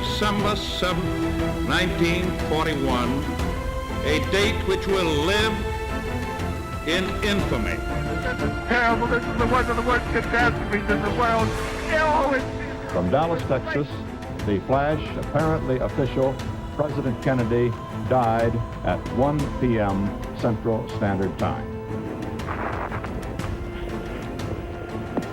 December 7th, 1941, a date which will live in infamy. This is terrible. This is one of the worst catastrophes in the world. From Dallas, Texas, the flash, apparently official, President Kennedy died at 1 p.m. Central Standard Time.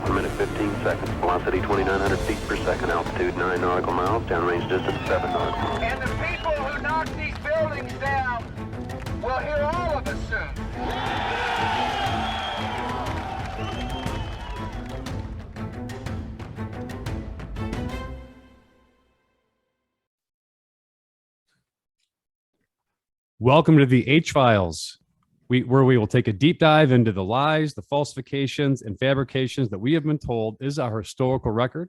1 minute 15 seconds. Velocity 2,900 feet per second. Altitude 9 nautical miles. Downrange distance 7 nautical miles. And the people who knock these buildings down will hear all of us soon. Welcome to the H-Files, where we will take a deep dive into the lies, the falsifications, and fabrications that we have been told is our historical record.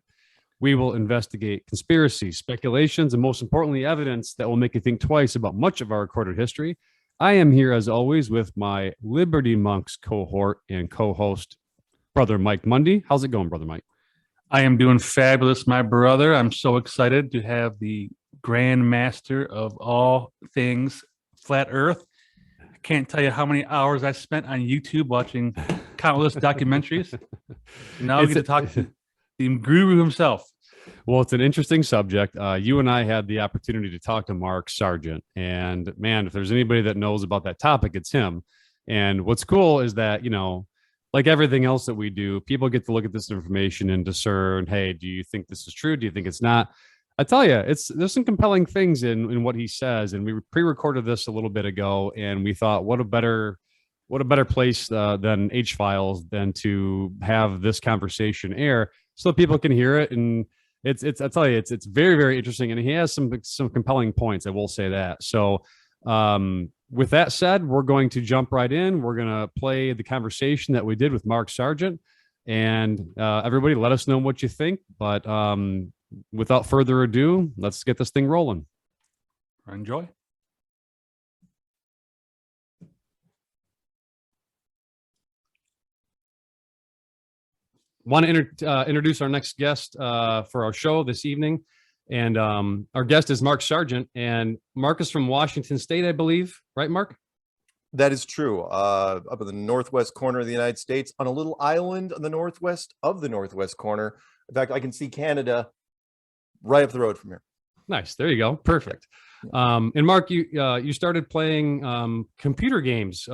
We will investigate conspiracies, speculations, and most importantly, evidence that will make you think twice about much of our recorded history. I am here, as always, with my Liberty Monks cohort and co-host, Brother Mike Mundy. How's it going, Brother Mike? I am doing fabulous, my brother. I'm so excited to have the Grand Master of all things Flat Earth. I can't tell you how many hours I spent on YouTube watching countless documentaries. Now we get to talk to the guru himself. Well, it's an interesting subject. You and I had the opportunity to talk to Mark Sargent, and man, if there's anybody that knows about that topic, it's him. And what's cool is that, you know, like everything else that we do, people get to look at this information and discern, hey, do you think this is true? Do you think it's not? I tell you, there's some compelling things in what he says, and we pre-recorded this a little bit ago, and we thought, what a better place than H-Files than to have this conversation air so people can hear it. And it's I tell you, it's very, very interesting, and he has some compelling points. I will say that. So with that said, we're going to jump right in. We're going to play the conversation that we did with Mark Sargent, and everybody, let us know what you think. But without further ado, let's get this thing rolling. Enjoy. Want to introduce our next guest for our show this evening. And our guest is Mark Sargent. And Mark is from Washington State, I believe. Right, Mark? That is true. Up in the northwest corner of the United States, on a little island on the northwest of the northwest corner. In fact, I can see Canada right up the road from here. Nice. There you go. Perfect. And Mark, you started playing computer games,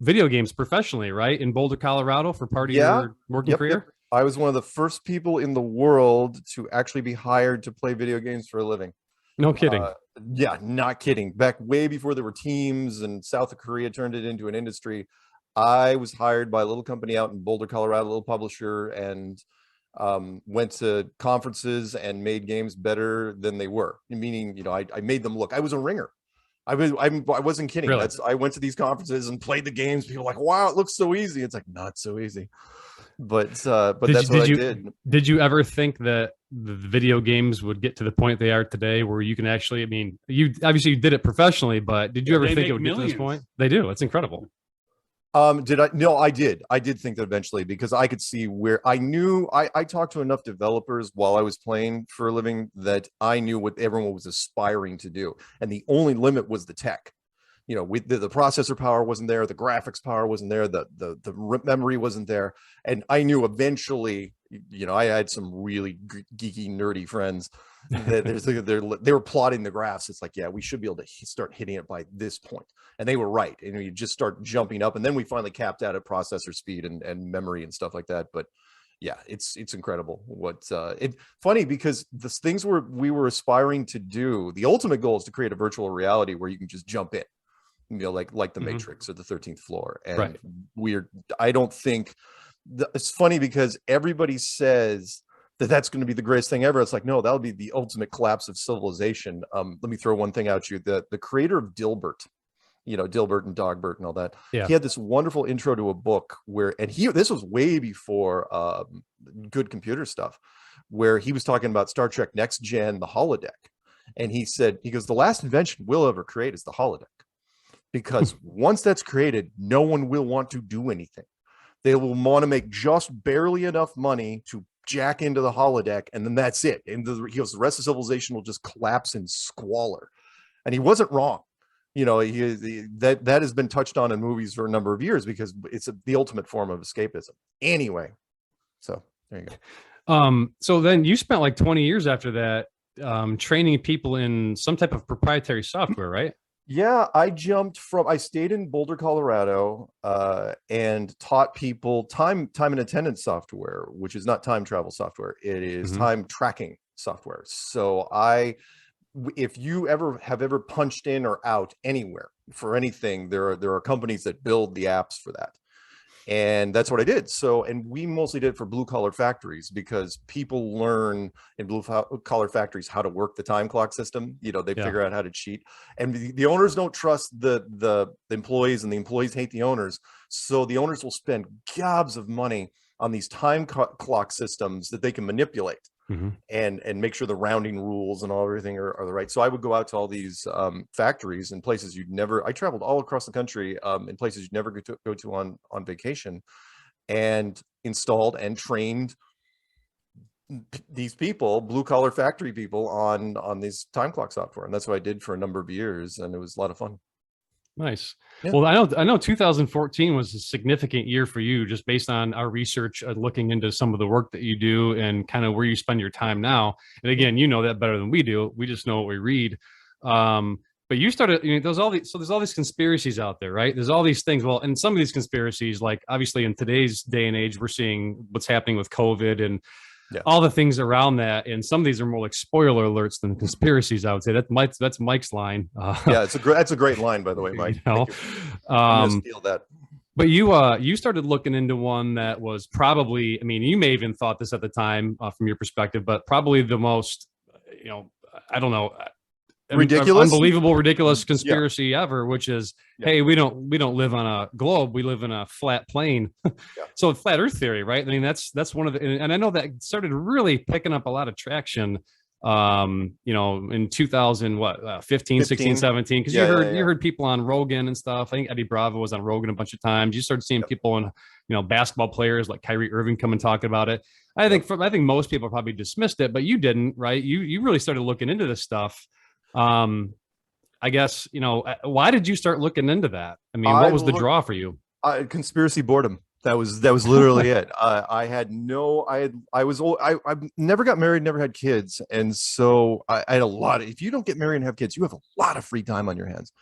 video games professionally, right? In Boulder, Colorado for part of your working career? Yep. I was one of the first people in the world to actually be hired to play video games for a living. No kidding. Yeah, not kidding. Back way before there were teams and South Korea turned it into an industry, I was hired by a little company out in Boulder, Colorado, a little publisher, and went to conferences and made games better than they were. Meaning, you know, I made them look. I was a ringer. I wasn't kidding. Really? I went to these conferences and played the games. People were like, wow, it looks so easy. It's like, not so easy. But that's what I did. Did you ever think that the video games would get to the point they are today, where you can actually? I mean, you obviously did it professionally, but did you ever think it would get to this point? They do. It's incredible. Did I? No, I did. I did think that eventually, because I could see where I knew I talked to enough developers while I was playing for a living that I knew what everyone was aspiring to do. And the only limit was the tech. You know, the processor power wasn't there. The graphics power wasn't there. The memory wasn't there. And I knew eventually, you know, I had some really geeky, nerdy friends that they were plotting the graphs. It's like, yeah, we should be able to start hitting it by this point. And they were right. And you just start jumping up. And then we finally capped out at processor speed and memory and stuff like that. But yeah, it's incredible. It's funny because the things we were aspiring to do, the ultimate goal is to create a virtual reality where you can just jump in, you know, like the Matrix or the 13th floor. And right. I don't think it's funny because everybody says that's going to be the greatest thing ever. It's like, no, that'll be the ultimate collapse of civilization. Let me throw one thing at you. The creator of Dilbert, you know, Dilbert and Dogbert and all that. Yeah. He had this wonderful intro to a book where, this was way before good computer stuff, where he was talking about Star Trek Next Gen, the holodeck. And he goes, the last invention we'll ever create is the holodeck. Because once that's created, no one will want to do anything. They will want to make just barely enough money to jack into the holodeck, and then that's it. And he goes, the rest of civilization will just collapse in squalor. And he wasn't wrong. You know, that has been touched on in movies for a number of years because it's the ultimate form of escapism. Anyway, so there you go. So then you spent like 20 years after that training people in some type of proprietary software, right? Yeah, I stayed in Boulder, Colorado, and taught people time and attendance software, which is not time travel software. It is time tracking software. So if you have ever punched in or out anywhere for anything, there are companies that build the apps for that. And that's what I did. So, and we mostly did it for blue collar factories because people learn in blue collar factories how to work the time clock system. You know, they figure out how to cheat, and the owners don't trust the employees, and the employees hate the owners. So the owners will spend gobs of money on these time clock systems that they can manipulate. And make sure the rounding rules and everything are the right. So I would go out to all these factories and places I traveled all across the country in places you'd never go to on vacation, and installed and trained these people, blue collar factory people, on these time clock software. And that's what I did for a number of years. And it was a lot of fun. Nice. Yeah. Well, I know 2014 was a significant year for you, just based on our research, looking into some of the work that you do and kind of where you spend your time now. And again, you know that better than we do. We just know what we read. But you started, you know, there's all these conspiracies out there, right? There's all these things. Well, and some of these conspiracies, like obviously in today's day and age, we're seeing what's happening with COVID and all the things around that. And some of these are more like spoiler alerts than conspiracies, I would say. That's Mike's line. Yeah, that's a great line, by the way, Mike. You know? I'm gonna steal that. But you started looking into one that was probably, I mean, you may have even thought this at the time from your perspective, but probably the most, you know, I don't know, unbelievable, ridiculous conspiracy ever, which is, hey, we don't live on a globe, we live in a flat plane. So flat earth theory, right? I mean, that's one of the, and I know that started really picking up a lot of traction you know, in 15, 16, 17, because you heard people on Rogan and stuff. I think Eddie Bravo was on Rogan a bunch of times. You started seeing people in, you know, basketball players like Kyrie Irving come and talk about it. I think most people probably dismissed it, but you didn't, right? You really started looking into this stuff. I guess, you know, why did you start looking into that? I mean, what was the draw for you? Conspiracy boredom. That was literally it. I never got married, never had kids. And so I had if you don't get married and have kids, you have a lot of free time on your hands.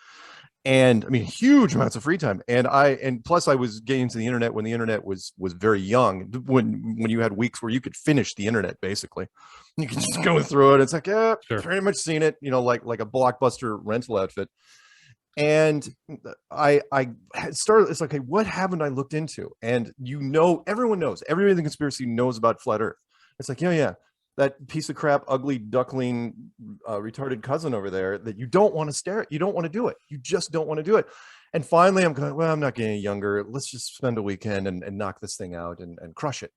And I mean, huge amounts of free time. And plus I was getting into the internet when the internet was very young, when you had weeks where you could finish the internet, basically. You can just go through it. It's like, pretty much seen it, you know, like a Blockbuster rental outfit. And I started, it's like, okay, what haven't I looked into? And everyone knows, everybody in the conspiracy knows about flat earth. It's like, yeah, that piece of crap, ugly duckling, retarded cousin over there that you don't want to stare at. You don't want to do it. You just don't want to do it. And finally I'm going, well, I'm not getting younger. Let's just spend a weekend and knock this thing out and crush it.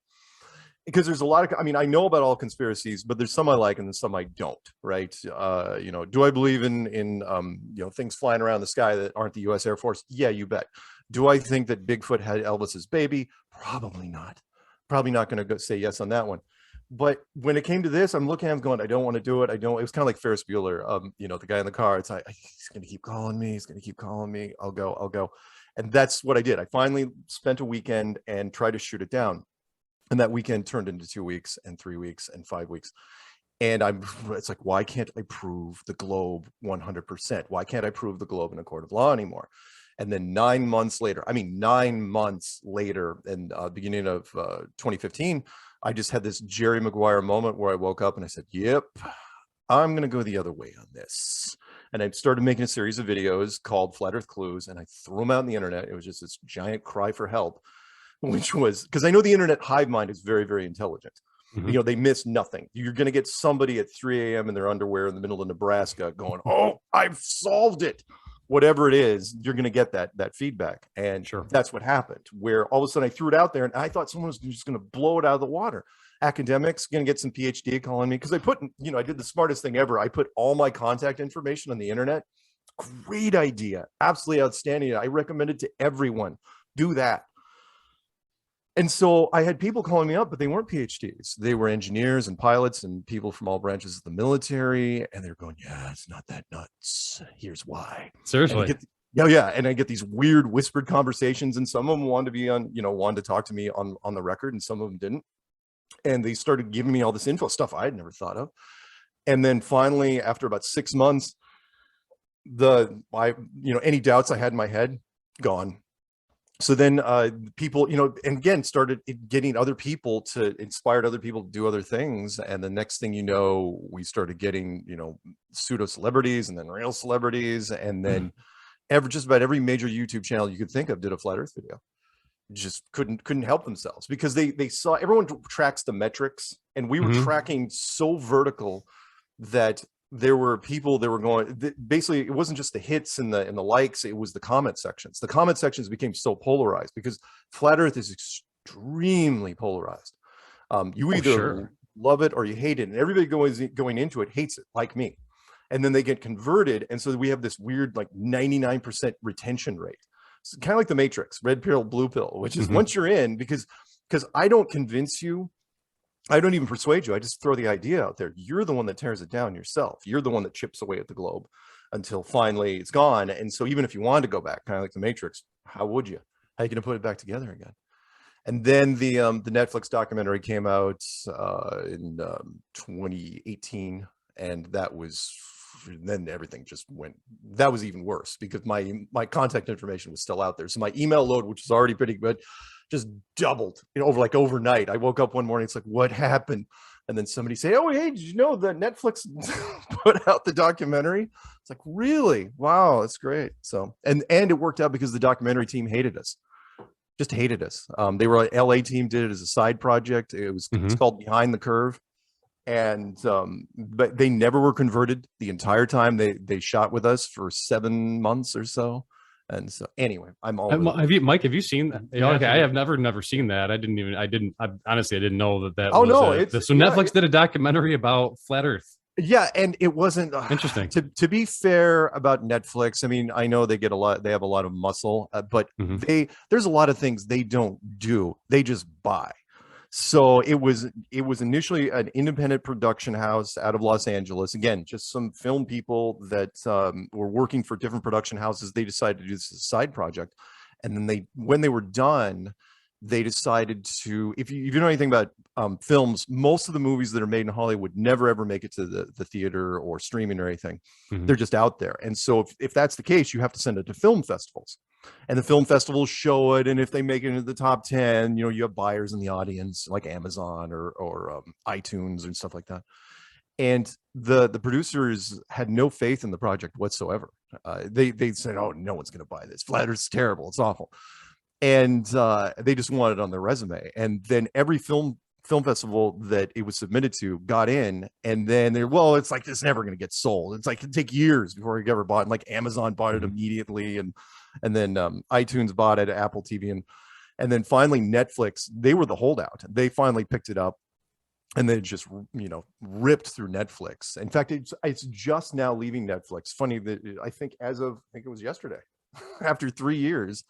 Because there's a lot of, I mean, I know about all conspiracies, but there's some I like and there's some I don't, right? You know, do I believe in you know, things flying around the sky that aren't the US Air Force? Yeah, you bet. Do I think that Bigfoot had Elvis's baby? Probably not. Probably not going to say yes on that one. But when it came to this, I'm looking at him going, I don't want to do it. It was kind of like Ferris Bueller, you know, the guy in the car. It's like, he's going to keep calling me. He's going to keep calling me. I'll go. And that's what I did. I finally spent a weekend and tried to shoot it down. And that weekend turned into 2 weeks and 3 weeks and 5 weeks. And it's like, why can't I prove the globe 100%? Why can't I prove the globe in a court of law anymore? And then 9 months later, in the beginning of 2015, I just had this Jerry Maguire moment where I woke up and I said, yep, I'm going to go the other way on this. And I started making a series of videos called Flat Earth Clues, and I threw them out on the internet. It was just this giant cry for help, which was, because I know the internet hive mind is very, very intelligent. You know, they miss nothing. You're going to get somebody at 3 a.m. in their underwear in the middle of Nebraska going, oh, I've solved it. Whatever it is, you're going to get that feedback. And that's what happened, where all of a sudden I threw it out there and I thought someone was just going to blow it out of the water. Academics going to get some PhD calling me, because I did the smartest thing ever. I put all my contact information on the internet. Great idea. Absolutely outstanding. I recommend it to everyone. Do that. And so I had people calling me up, but they weren't PhDs. They were engineers and pilots and people from all branches of the military. And they're going, yeah, it's not that nuts. Here's why. Seriously. And I get these weird whispered conversations, and some of them wanted to be on, wanted to talk to me on the record, and some of them didn't. And they started giving me all this info, stuff I had never thought of. And then finally, after about 6 months, any doubts I had in my head, gone. So then people, and again, started getting other people to inspire other people to do other things. And the next thing you know, we started getting, pseudo celebrities and then real celebrities. And then just about every major YouTube channel you could think of did a flat earth video. Just couldn't help themselves, because they saw, everyone tracks the metrics, and we were tracking so vertical that there were people that were going, basically it wasn't just the hits and the likes, it was the comment sections. The comment sections became so polarized because flat earth is extremely polarized. You either love it or you hate it, and everybody going into it hates it, like me. And then they get converted, and so we have this weird like 99% retention rate. It's kind of like the Matrix, red pill, blue pill, which is once you're in, because I don't convince you, I don't even persuade you. I just throw the idea out there. You're the one that tears it down yourself. You're the one that chips away at the globe until finally it's gone. And so even if you wanted to go back, kind of like the Matrix, how would you? How are you going to put it back together again? And then the Netflix documentary came out in 2018, and then everything just went. That was even worse, because my contact information was still out there. So my email load, which was already pretty good, just doubled, overnight. I woke up one morning, it's like, what happened? And then somebody say, oh, hey, did you know that Netflix put out the documentary? It's like, really? Wow, that's great. So, and it worked out because the documentary team hated us, just hated us. They were an LA team, did it as a side project. It's called Behind the Curve. And but they never were converted the entire time they shot with us for 7 months or so. And so anyway, I'm all have you seen that? Okay, I have never seen that. I honestly didn't know that oh was no, so Netflix did a documentary about flat earth. Yeah, and it wasn't interesting. To be fair about Netflix, I mean, I know they have a lot of muscle, but there's a lot of things they don't do. They just buy. So it was initially an independent production house out of Los Angeles. Again, just some film people that were working for different production houses. They decided to do this as a side project. And then when they were done, they decided to, if you know anything about films, most of the movies that are made in Hollywood never ever make it to the theater or streaming or anything. They're just out there. And so if that's the case, you have to send it to film festivals. And the film festivals show it, and if they make it into the top 10, you have buyers in the audience like Amazon or iTunes and stuff like that. And the producers had no faith in the project whatsoever. They said, oh, no one's going to buy this. Flat Earth's terrible. It's awful. And they just wanted it on their resume. And then every film festival that it was submitted to got in, and then it's like, it's never going to get sold. It's like, it'd take years before it ever bought. And like Amazon bought it immediately, and then iTunes bought it, Apple TV, and then finally Netflix. They were the holdout. They finally picked it up, and then it just ripped through Netflix. In fact, it's just now leaving Netflix. Funny that I think it was yesterday, after 3 years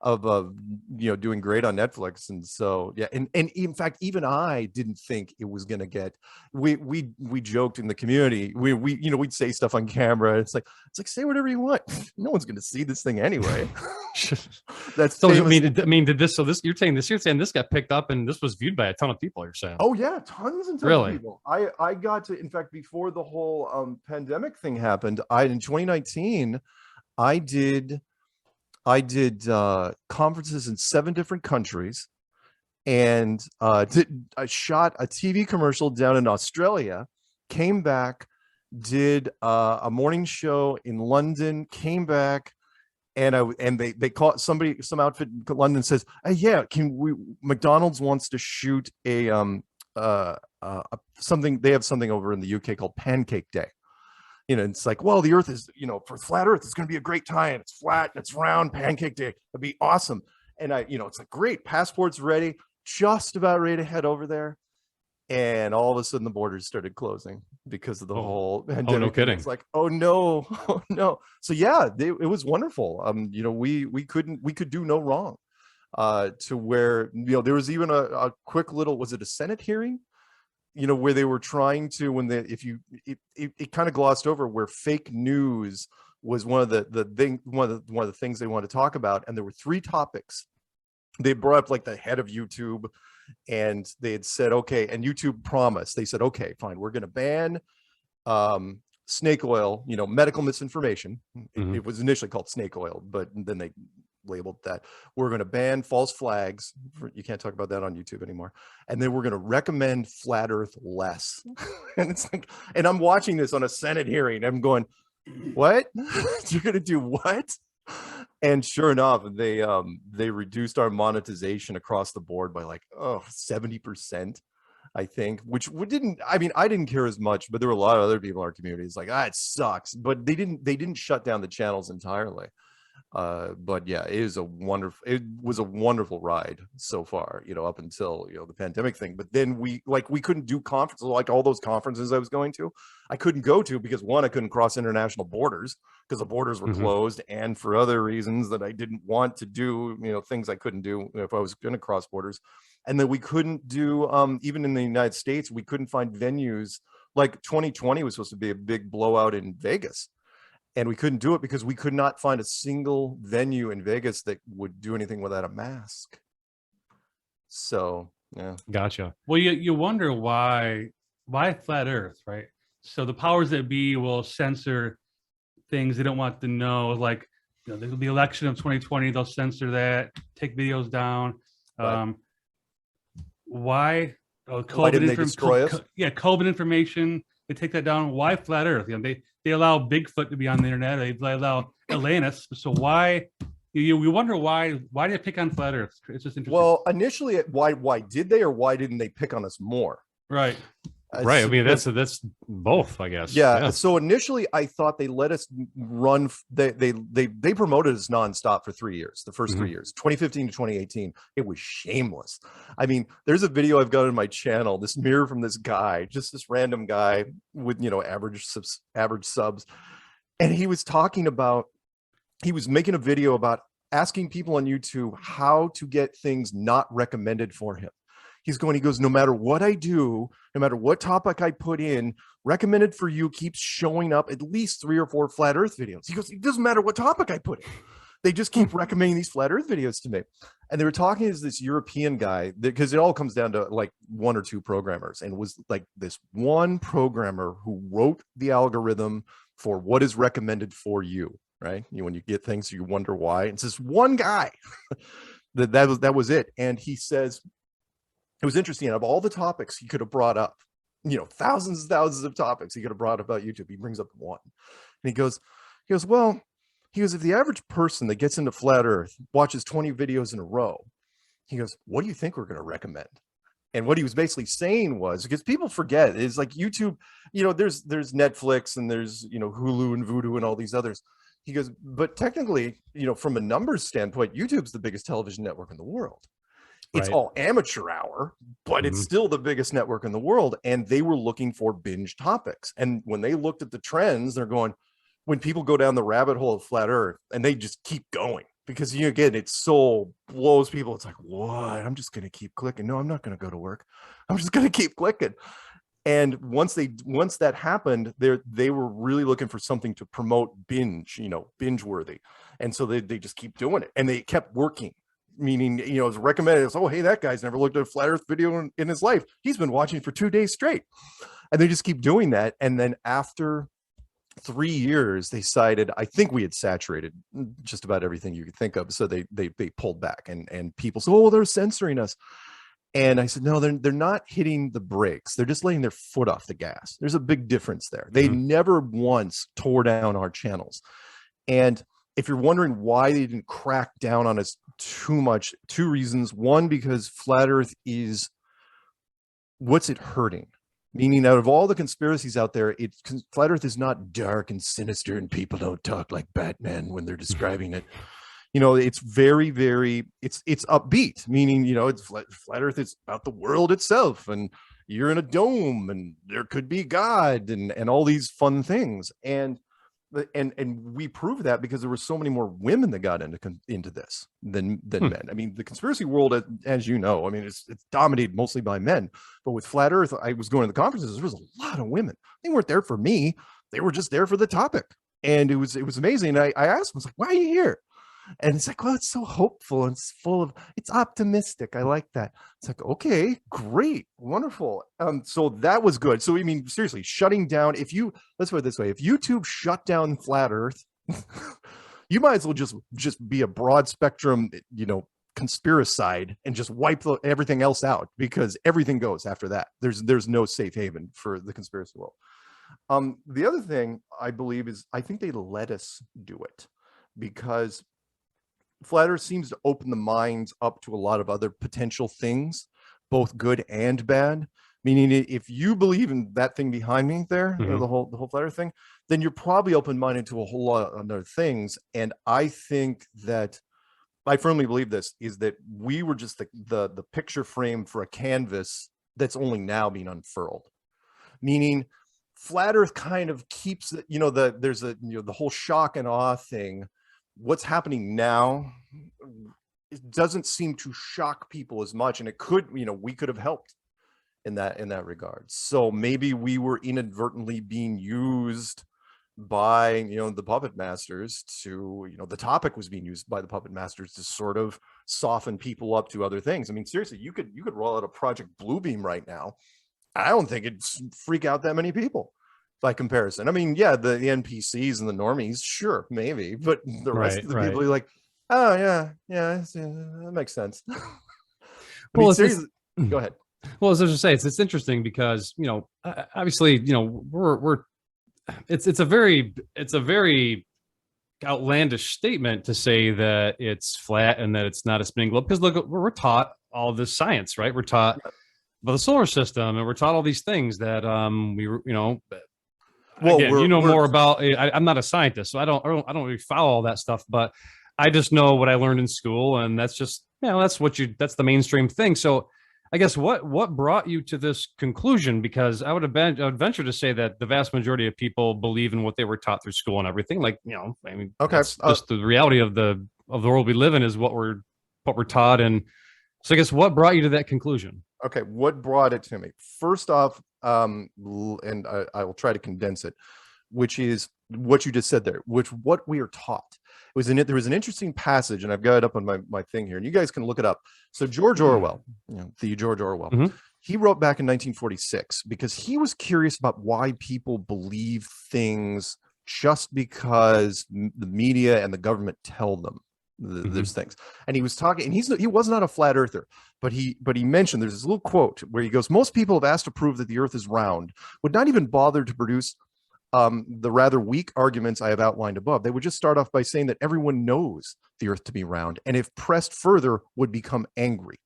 of doing great on Netflix. And so yeah, and in fact, even I didn't think it was gonna get. We joked in the community, we'd say stuff on camera. It's like say whatever you want, no one's gonna see this thing anyway. That's so famous. I mean did this, so this you're saying this got picked up and this was viewed by a ton of people, you're saying? Oh yeah, tons and tons of people. I got to, in fact, before the whole pandemic thing happened, in 2019 I did conferences in 7 different countries, and I shot a TV commercial down in Australia, came back, did a morning show in London, came back, and they caught some outfit in London says, hey, yeah, McDonald's wants to shoot something. They have something over in the UK called Pancake Day. It's like, well, the earth is, for flat earth, it's going to be a great time. It's flat, it's round, Pancake Day. It'd be awesome. And it's like, great, passport's ready, just about ready to head over there. And all of a sudden the borders started closing because of the whole pandemic. Oh, no kidding. It's like, oh no, oh no. So yeah, it was wonderful. We could do no wrong. to where, there was even a quick little, was it a Senate hearing? Where they were trying to, when they, if you, it kind of glossed over where fake news was one of the things they wanted to talk about. And there were 3 topics. They brought up like the head of YouTube, and they had said, okay, and YouTube promised, they said, okay, fine, we're going to ban snake oil, medical misinformation. It was initially called snake oil, but then they labeled that. We're going to ban false flags. You can't talk about that on YouTube anymore. And then we're going to recommend flat earth less. And it's like, and I'm watching this on a Senate hearing. I'm going, what? You're going to do what? And sure enough, they reduced our monetization across the board by like 70%, I think, which I didn't care as much, but there were a lot of other people in our community. It's like, it sucks, but they didn't shut down the channels entirely. But yeah, it was a wonderful ride so far, up until the pandemic thing. But then we couldn't do conferences, like all those conferences I was going to, I couldn't go to because, one, I couldn't cross international borders because the borders were closed, and for other reasons that I didn't want to do, things I couldn't do if I was going to cross borders. And then we couldn't do, even in the United States, we couldn't find venues. Like 2020 was supposed to be a big blowout in Vegas. And we couldn't do it because we could not find a single venue in Vegas that would do anything without a mask. So, yeah. Gotcha. Well, you wonder why flat earth, right? So the powers that be will censor things they don't want to know, like the election of 2020, they'll censor that, take videos down. Right. Why COVID didn't they destroy us? COVID information, they take that down. Why flat earth? They allow Bigfoot to be on the internet. They allow Atlantis. So why? We wonder why did they pick on flat earth? It's just interesting. Well, initially, why did they, or why didn't they pick on us more? Right. Right. I mean, that's both, I guess. Yeah. So initially, I thought they let us run. They promoted us nonstop for 3 years. The first 3 years, 2015 to 2018, it was shameless. I mean, there's a video I've got on my channel. This mirror from this guy, just this random guy with average subs, and he was making a video about asking people on YouTube how to get things not recommended for him. He goes, no matter what I do, no matter what topic I put in, recommended for you keeps showing up at least 3 or 4 flat earth videos. He goes, it doesn't matter what topic I put in. They just keep recommending these flat earth videos to me. And they were talking to this European guy, because it all comes down to like 1 or 2 programmers. And it was like this one programmer who wrote the algorithm for what is recommended for you, right? When you get things, you wonder why. It's this one guy that was it. And he says, it was interesting. Out of all the topics he could have brought up, thousands and thousands of topics he could have brought up about YouTube, he brings up one. And he goes, if the average person that gets into flat earth watches 20 videos in a row, he goes, what do you think we're going to recommend? And what he was basically saying was, because people forget, is like YouTube, there's Netflix and there's, Hulu and Vudu and all these others. He goes, but technically, from a numbers standpoint, YouTube's the biggest television network in the world. It's all amateur hour, but it's still the biggest network in the world. And they were looking for binge topics. And when they looked at the trends, they're going, when people go down the rabbit hole of flat earth, and they just keep going, because again, it so blows people. It's like, what? I'm just going to keep clicking. No, I'm not going to go to work. I'm just going to keep clicking. And once that happened, they were really looking for something to promote binge worthy. And so they just keep doing it, and they kept working. Meaning, it's recommended. It's, oh, hey, that guy's never looked at a flat earth video in his life. He's been watching for 2 days straight. And they just keep doing that. And then after 3 years, they decided, I think we had saturated just about everything you could think of. So they pulled back, and people said, oh, they're censoring us. And I said, no, they're not hitting the brakes. They're just letting their foot off the gas. There's a big difference there. They never once tore down our channels. And if you're wondering why they didn't crack down on us too much, 2 reasons. One, because flat earth is, what's it hurting? Meaning, out of all the conspiracies out there, flat earth is not dark and sinister, and people don't talk like Batman when they're describing it. It's very, very, it's upbeat, meaning, it's flat earth. It's about the world itself, and you're in a dome, and there could be God, and all these fun things. And and we proved that because there were so many more women that got into this than men. I mean, the conspiracy world, as you know, I mean, it's dominated mostly by men. But with flat Earth, I was going to the conferences. There was a lot of women. They weren't there for me. They were just there for the topic, and it was amazing. I asked them, I was like, "Why are you here?" And it's like, well, it's so hopeful and it's optimistic. I like that. It's like, okay, great, wonderful. So that was good. So I mean, seriously, shutting down, let's put it this way, if YouTube shut down flat Earth, you might as well just be a broad spectrum, conspiracide and just wipe everything else out, because everything goes after that. There's no safe haven for the conspiracy world. The other thing I believe is, I think they let us do it, because flat Earth seems to open the minds up to a lot of other potential things, both good and bad. Meaning, if you believe in that thing behind me there, the whole flat Earth thing, then you're probably open-minded to a whole lot of other things. And I think that, I firmly believe this, is that we were just the picture frame for a canvas that's only now being unfurled. Meaning, flat Earth kind of keeps it, there's the whole shock and awe thing. What's happening now, it doesn't seem to shock people as much, and it could, we could have helped in that regard. So maybe we were inadvertently being used by the puppet masters to, the topic was being used by the puppet masters to sort of soften people up to other things. I mean, seriously, you could roll out a Project Bluebeam right now. I don't think it'd freak out that many people by comparison. I mean, yeah, the NPCs and the normies, sure, maybe, but the rest of the people are like, oh yeah, that makes sense. Well, seriously, go ahead. Well, as I was say, it's interesting because obviously it's a very outlandish statement to say that it's flat and that it's not a spinning globe, because look, we're taught all this science, right? We're taught about the solar system, and we're taught all these things that well, again, more about. I'm not a scientist, so I don't really follow all that stuff, but I just know what I learned in school, and that's just that's the mainstream thing. So I guess what brought you to this conclusion? Because I would venture to say that the vast majority of people believe in what they were taught through school and everything. Like, I mean, okay, just the reality of the world we live in is what we're taught. And so I guess what brought you to that conclusion? Okay, what brought it to me? First off, and I will try to condense it, which is what you just said there, what we are taught. There was an interesting passage, and I've got it up on my thing here, and you guys can look it up. So George Orwell, the George Orwell, he wrote back in 1946 because he was curious about why people believe things just because the media and the government tell them there's things. And he was talking, and he was not a flat earther, but he mentioned, there's this little quote where he goes, most people have asked to prove that the earth is round would not even bother to produce the rather weak arguments I have outlined above. They would just start off by saying that everyone knows the earth to be round, and if pressed further would become angry.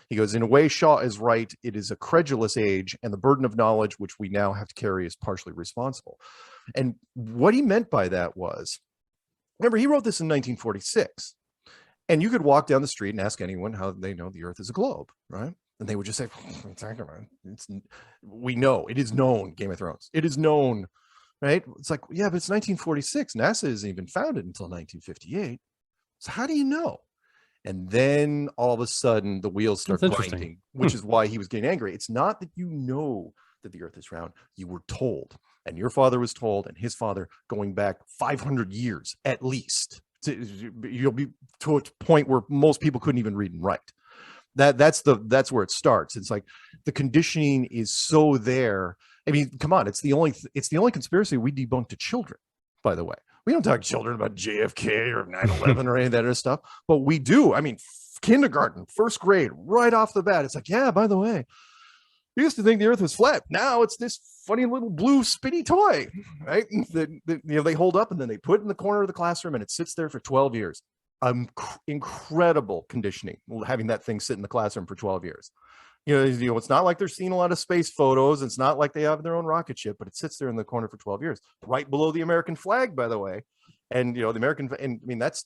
He goes, in a way, Shaw is right. It is a credulous age, and the burden of knowledge which we now have to carry is partially responsible. And what he meant by that was, remember, he wrote this in 1946, and you could walk down the street and ask anyone how they know the earth is a globe, right? And they would just say, we know, it is known, Game of Thrones. It is known, right? It's like, yeah, but it's 1946. NASA isn't even founded until 1958. So how do you know? And then all of a sudden the wheels start grinding, which is why he was getting angry. It's not that you know that the earth is round. You were told, and your father was told, and his father, going back 500 years at least. You'll be to a point where most people couldn't even read and write. That's where it starts. It's like the conditioning is so there. I mean, come on, it's the only conspiracy we debunk to children, by the way. We don't talk to children about JFK or 9/11 or any of that other stuff, but we do. I mean, kindergarten, first grade, right off the bat, it's like, yeah, by the way, we used to think the earth was flat. Now it's this funny little blue spinny toy, right? They hold up and then they put it in the corner of the classroom and it sits there for 12 years. Incredible conditioning, having that thing sit in the classroom for 12 years. It's not like they're seeing a lot of space photos. It's not like they have their own rocket ship, but it sits there in the corner for 12 years, right below the American flag, by the way. And the American, and I mean, that's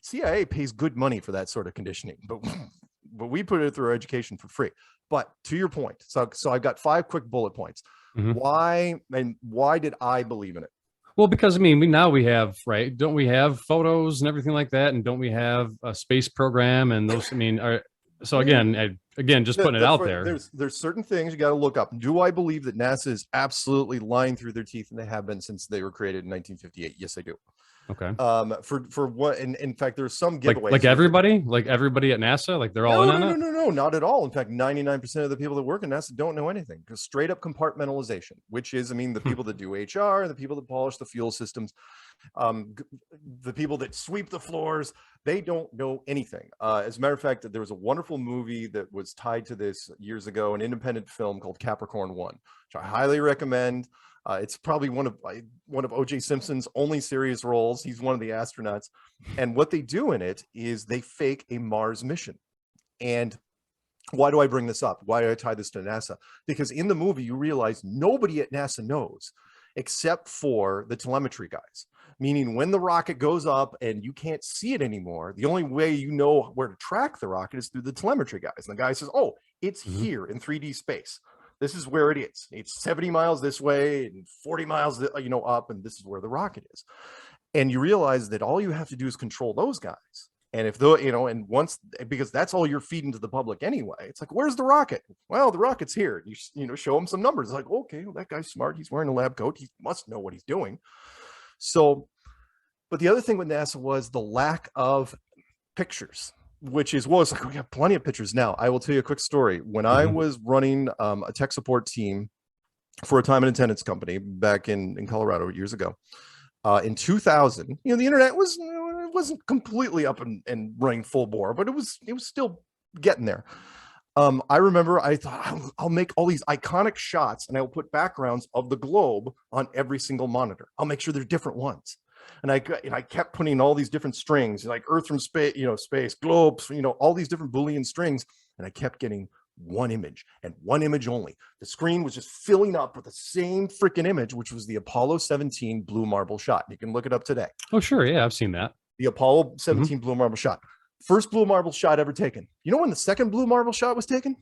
CIA pays good money for that sort of conditioning, but we put it through our education for free. But to your point, so I've got 5 quick bullet points. Why did I believe in it? Well, because I mean, we have, right? Don't we have photos and everything like that? And don't we have a space program and those? I mean, so again, just putting it out there. There's certain things you got to look up. Do I believe that NASA is absolutely lying through their teeth, and they have been since they were created in 1958? Yes, I do. Okay. For what? And in fact, there's some giveaways. Like everybody at NASA, like they're all in on it. No, not at all. In fact, 99% of the people that work in NASA don't know anything, because straight up compartmentalization, which is, I mean, the people that do HR, the people that polish the fuel systems, the people that sweep the floors, they don't know anything. As a matter of fact, there was a wonderful movie that was tied to this years ago, an independent film called Capricorn One, which I highly recommend. It's probably one of O.J. Simpson's only serious roles. He's one of the astronauts, and what they do in it is they fake a Mars mission. And why do I bring this up? Why do I tie this to NASA? Because in the movie, you realize nobody at NASA knows except for the telemetry guys. Meaning when the rocket goes up and you can't see it anymore, the only way you know where to track the rocket is through the telemetry guys. And the guy says, oh, it's here in 3D space. This is where it is. It's 70 miles this way and 40 miles, up, and this is where the rocket is. And you realize that all you have to do is control those guys. And if and once, because that's all you're feeding to the public anyway. It's like, where's the rocket? Well, the rocket's here. You show them some numbers. It's like, okay, well, that guy's smart. He's wearing a lab coat. He must know what he's doing. So, but the other thing with NASA was the lack of pictures. Which is, well, it's like we have plenty of pictures now. I will tell you a quick story. When I was running a tech support team for a time and attendance company back in Colorado years ago, in 2000, the internet wasn't completely up and running full bore, but it was still getting there. I remember I thought I'll make all these iconic shots and I will put backgrounds of the globe on every single monitor. I'll make sure they're different ones. And I kept putting all these different strings, like Earth from space, space, globes, all these different Boolean strings. And I kept getting one image and one image only. The screen was just filling up with the same freaking image, which was the Apollo 17 blue marble shot. You can look it up today. Oh, sure. Yeah, I've seen that. The Apollo 17 blue marble shot. First blue marble shot ever taken. You know when the second blue marble shot was taken?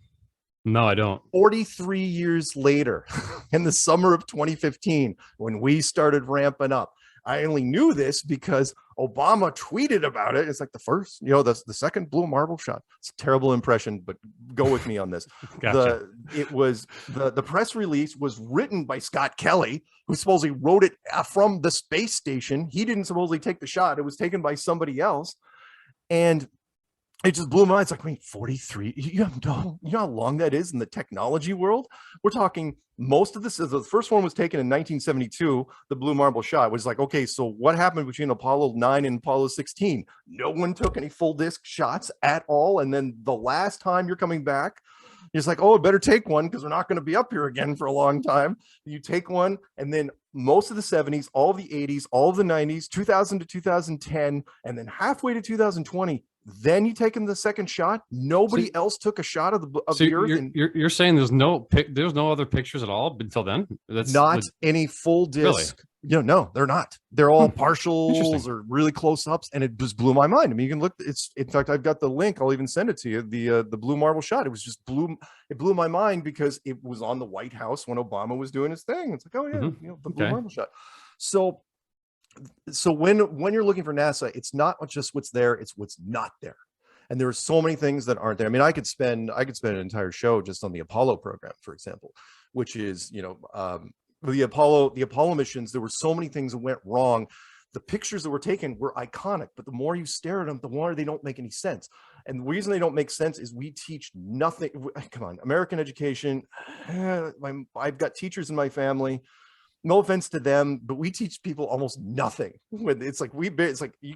No, I don't. 43 years later, in the summer of 2015, when we started ramping up. I only knew this because Obama tweeted about it. It's like the first, the second blue marble shot. It's a terrible impression, but go with me on this. Gotcha. The press release was written by Scott Kelly, who supposedly wrote it from the space station. He didn't supposedly take the shot. It was taken by somebody else. And it just blew my mind. It's like, wait, 43? You know how long that is in the technology world? We're talking most of this. The first one was taken in 1972, the blue marble shot. It was like, okay, so what happened between Apollo 9 and Apollo 16? No one took any full disc shots at all. And then the last time you're coming back, it's like, oh, I better take one because we're not going to be up here again for a long time. You take one, and then most of the 70s, all of the 80s, all of the 90s, 2000 to 2010, and then halfway to 2020, then you take in the second shot. Nobody else took a shot of the Earth. You're saying there's no other pictures at all until then? That's not any full disc. Really? No, they're not. They're all partials or really close ups, and it just blew my mind. I mean, you can look. In fact, I've got the link. I'll even send it to you. The blue marble shot. It was just It blew my mind because it was on the White House when Obama was doing his thing. It's like, oh yeah, the blue marble shot. So when you're looking for NASA, it's not just what's there, it's what's not there. And there are so many things that aren't there. I mean, I could spend an entire show just on the Apollo program, for example, which is, the Apollo missions. There were so many things that went wrong. The pictures that were taken were iconic, but the more you stare at them, the more they don't make any sense. And the reason they don't make sense is we teach nothing. Come on, American education. I've got teachers in my family. No offense to them, but we teach people almost nothing. It's like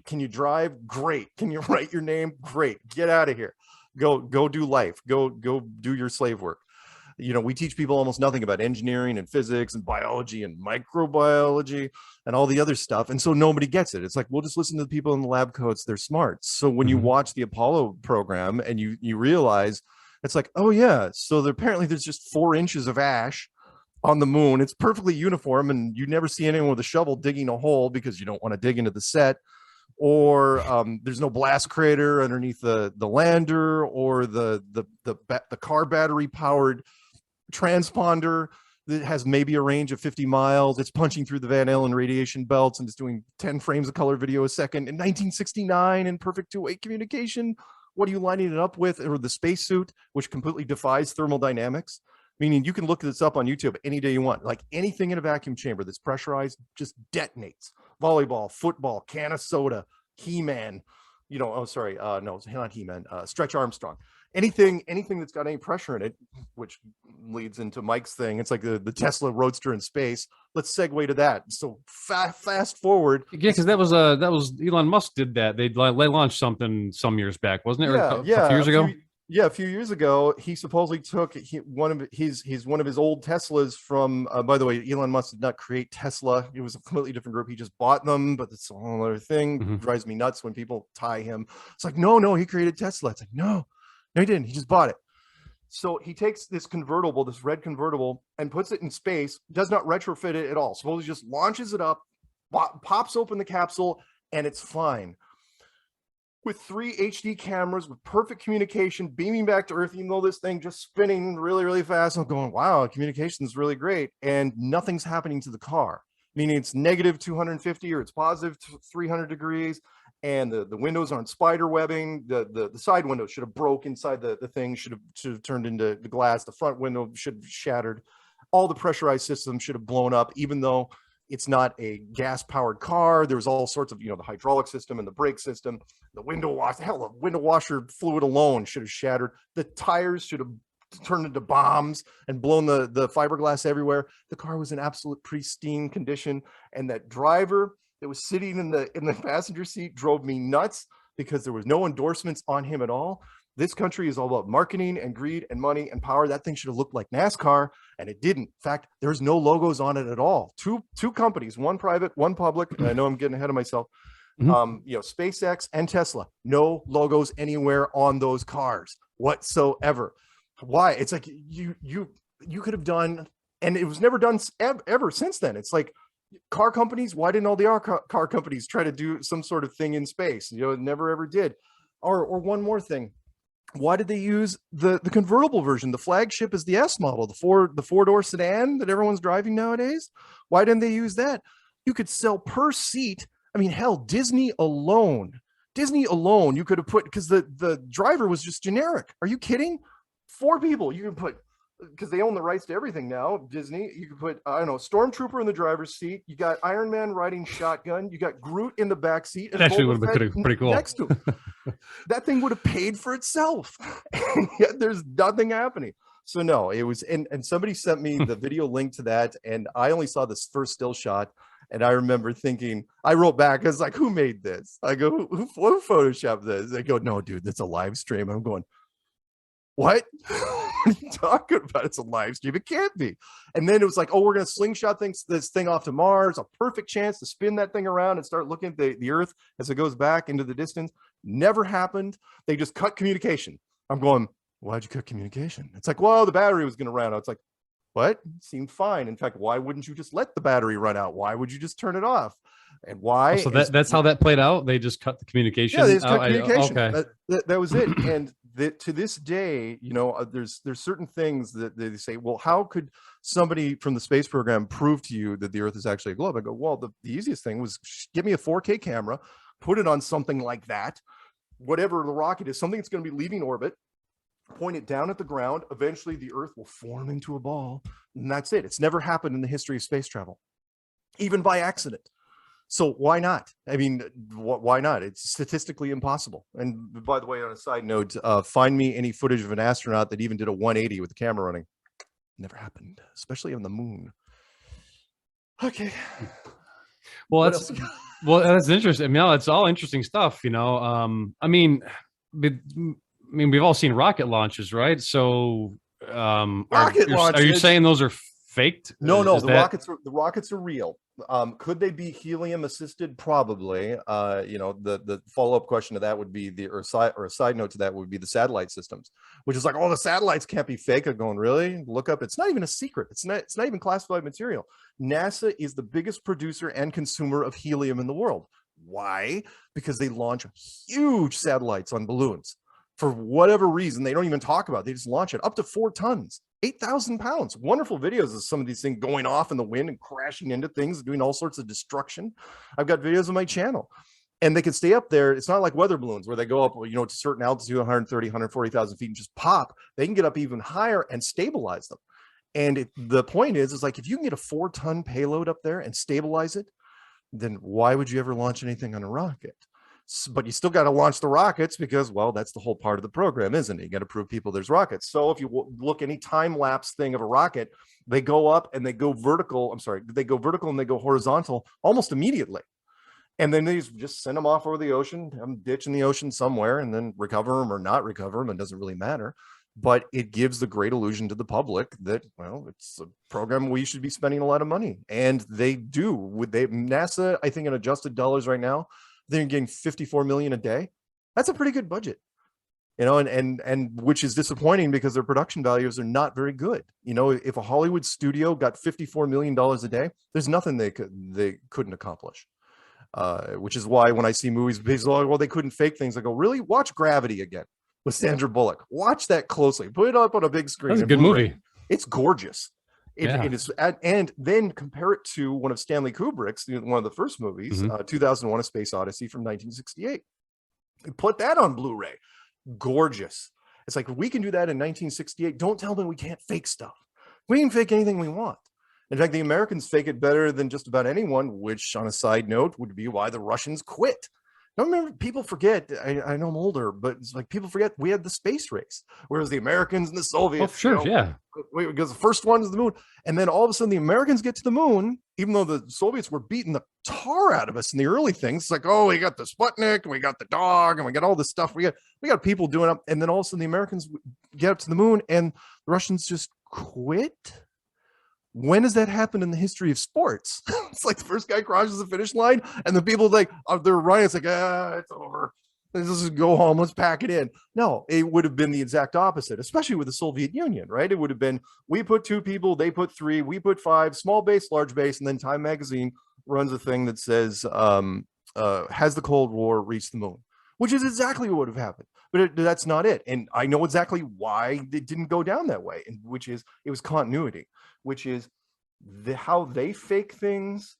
can you drive? Great. Can you write your name? Great. Get out of here. Go do life. Go do your slave work. We teach people almost nothing about engineering and physics and biology and microbiology and all the other stuff. And so nobody gets it. It's like, we'll just listen to the people in the lab coats. They're smart. So when you watch the Apollo program and you realize, it's like, oh yeah, so apparently there's just 4 inches of ash on the moon. It's perfectly uniform, and you never see anyone with a shovel digging a hole because you don't want to dig into the set, or there's no blast crater underneath the lander or the car battery powered transponder. that has maybe a range of 50 miles. It's punching through the Van Allen radiation belts and it's doing 10 frames of color video a second in 1969 in perfect two-way communication. What are you lining it up with? Or the spacesuit, which completely defies thermodynamics, meaning you can look this up on YouTube any day you want. Like anything in a vacuum chamber that's pressurized just detonates. Volleyball, football, can of soda, He-Man, you know, oh, sorry, no, it's not He-Man, Stretch Armstrong. Anything that's got any pressure in it, which leads into Mike's thing. It's like the Tesla Roadster in space. Let's segue to that. So fast forward. Yeah, because that was Elon Musk did that. They launched something some years back, wasn't it? Yeah, a few years ago. A few years ago, he supposedly took one of his old Teslas from. By the way, Elon Musk did not create Tesla. It was a completely different group. He just bought them, but it's a whole other thing. Mm-hmm. Drives me nuts when people tie him. It's like, no, he created Tesla. It's like, no, he didn't. He just bought it. So he takes this convertible, this red convertible, and puts it in space. Does not retrofit it at all. Supposedly just launches it up, pops open the capsule, and it's fine. With 3 HD cameras with perfect communication beaming back to Earth, even though this thing just spinning really, really fast. I'm going, wow, communication is really great. And nothing's happening to the car, meaning it's negative 250 or it's positive 300 degrees. And the windows aren't spider webbing. The side window should have broke inside the thing, should have turned into the glass. The front window should have shattered. All the pressurized systems should have blown up, even though it's not a gas-powered car. There was all sorts of, the hydraulic system and the brake system, the window wash. Hell, the window washer fluid alone should have shattered. The tires should have turned into bombs and blown the fiberglass everywhere. The car was in absolute pristine condition, and that driver that was sitting in the passenger seat drove me nuts because there was no endorsements on him at all. This country is all about marketing and greed and money and power. That thing should have looked like NASCAR, and it didn't. In fact, there's no logos on it at all. Two companies, one private, one public. And I know I'm getting ahead of myself. Mm-hmm. SpaceX and Tesla, no logos anywhere on those cars whatsoever. Why? It's like you could have done, and it was never done ever since then. It's like, car companies, why didn't all the car companies try to do some sort of thing in space? It never ever did. Or one more thing. Why did they use the convertible version? The flagship is the S model, the four-door sedan that everyone's driving nowadays. Why didn't they use that? You could sell per seat. I mean, hell, Disney alone, you could have put, because the driver was just generic. Are you kidding? 4 people you can put, because they own the rights to everything now, Disney. You can put, I don't know, Stormtrooper in the driver's seat. You got Iron Man riding shotgun. You got Groot in the back seat. It actually would have been pretty cool. Next to him. That thing would have paid for itself. And yet there's nothing happening. So no, it was, and somebody sent me the video link to that, and I only saw this first still shot. And I remember thinking, I wrote back, I was like, who made this? I go, who photoshopped this? They go, no, dude, that's a live stream. I'm going, what? What are you talking about? It's a live stream. It can't be. And then it was like, oh, we're going to slingshot this thing off to Mars. A perfect chance to spin that thing around and start looking at the Earth as it goes back into the distance. Never happened. They just cut communication. I'm going, why'd you cut communication? It's like, well, the battery was going to run out. It's like, what? It seemed fine. In fact, why wouldn't you just let the battery run out? Why would you just turn it off? And why? So that's how that played out. They just cut the communication. Yeah, they just cut communication. Okay. That was it. And to this day, there's certain things that they say, well, how could somebody from the space program prove to you that the Earth is actually a globe? I go, well, the easiest thing was give me a 4K camera, put it on something like that, whatever the rocket is, something that's going to be leaving orbit, point it down at the ground. Eventually the Earth will form into a ball, and that's it. It's never happened in the history of space travel, even by accident. So why not? I mean, why not? It's statistically impossible. And by the way, on a side note, find me any footage of an astronaut that even did a 180 with the camera running. Never happened, especially on the moon. Okay. Well, that's interesting. I mean, it's all interesting stuff, I mean, we've all seen rocket launches, right? So, are you saying those are faked? No, the rockets are real. Could they be helium assisted? Probably. The follow-up question to that would be a side note to that would be the satellite systems, which is like, oh, the satellites can't be fake. I'm going, really? Look up. It's not even a secret. It's not even classified material. NASA is the biggest producer and consumer of helium in the world. Why? Because they launch huge satellites on balloons. For whatever reason, they don't even talk about it. They just launch it up to 4 tons, 8,000 pounds. Wonderful videos of some of these things going off in the wind and crashing into things, doing all sorts of destruction. I've got videos on my channel. And they can stay up there. It's not like weather balloons where they go up, to a certain altitude, 130, 140,000 feet, and just pop. They can get up even higher and stabilize them. And the point is like, if you can get a 4-ton payload up there and stabilize it, then why would you ever launch anything on a rocket? But you still got to launch the rockets because, well, that's the whole part of the program, isn't it? You got to prove people there's rockets. So if you look any time lapse thing of a rocket, they go up and they go vertical. They go vertical and they go horizontal almost immediately. And then they just send them off over the ocean, have them ditch in the ocean somewhere, and then recover them or not recover them. It doesn't really matter. But it gives the great illusion to the public that, well, it's a program we should be spending a lot of money. And they do. NASA, I think in adjusted dollars right now, they're getting $54 million a day. That's a pretty good budget. And which is disappointing because their production values are not very good. If a Hollywood studio got $54 million a day, there's nothing they couldn't accomplish. Which is why when I see movies based on, well, they couldn't fake things, I go, really? Watch Gravity again with Sandra Bullock. Watch that closely. Put it up on a big screen. That's a good movie. It's gorgeous. And then compare it to one of Stanley Kubrick's, one of the first movies, 2001: A Space Odyssey from 1968. Put that on Blu-ray. Gorgeous. It's like, we can do that in 1968. Don't tell me we can't fake stuff. We can fake anything we want. In fact, the Americans fake it better than just about anyone, which on a side note would be why the Russians quit. I remember, people forget, I know I'm older, but it's like people forget we had the space race, whereas the Americans and the Soviets, because the first one is the moon. And then all of a sudden the Americans get to the moon, even though the Soviets were beating the tar out of us in the early things. It's like, oh, we got the Sputnik, and we got the dog, and we got all this stuff. We got people doing up. And then all of a sudden the Americans get up to the moon and the Russians just quit. When does that happen in the history of sports? It's like the first guy crosses the finish line and the people like, they're running. It's like, it's over. Let's just go home. Let's pack it in. No, it would have been the exact opposite, especially with the Soviet Union, right? It would have been, we put 2 people, they put 3, we put 5, small base, large base. And then Time Magazine runs a thing that says, has the Cold War reached the moon? Which is exactly what would have happened. But that's not it. And I know exactly why it didn't go down that way, and which is it was continuity, which is how they fake things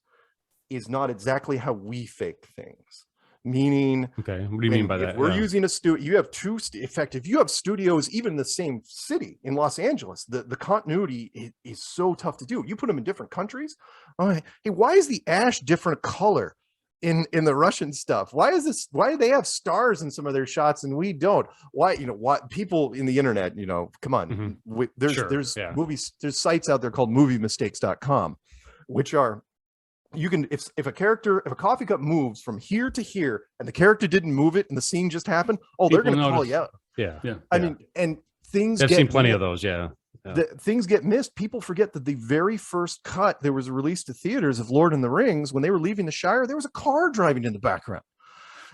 is not exactly how we fake things. Meaning, okay, what do you mean by that? We're using a studio. You have in fact, if you have studios even in the same city in Los Angeles, the continuity is so tough to do. You put them in different countries. All right, hey, why is the ash different color in the Russian stuff? Why do they have stars in some of their shots and we don't? Why, what people in the internet, come on. There's movies, there's sites out there called moviemistakes.com, which are, you can, if a coffee cup moves from here to here and the character didn't move it and the scene just happened, they're going to call you out. I mean, and things, I've seen plenty of those. Things get missed. People forget that the very first cut there was released to theaters of Lord and the Rings, when they were leaving the Shire, there was a car driving in the background,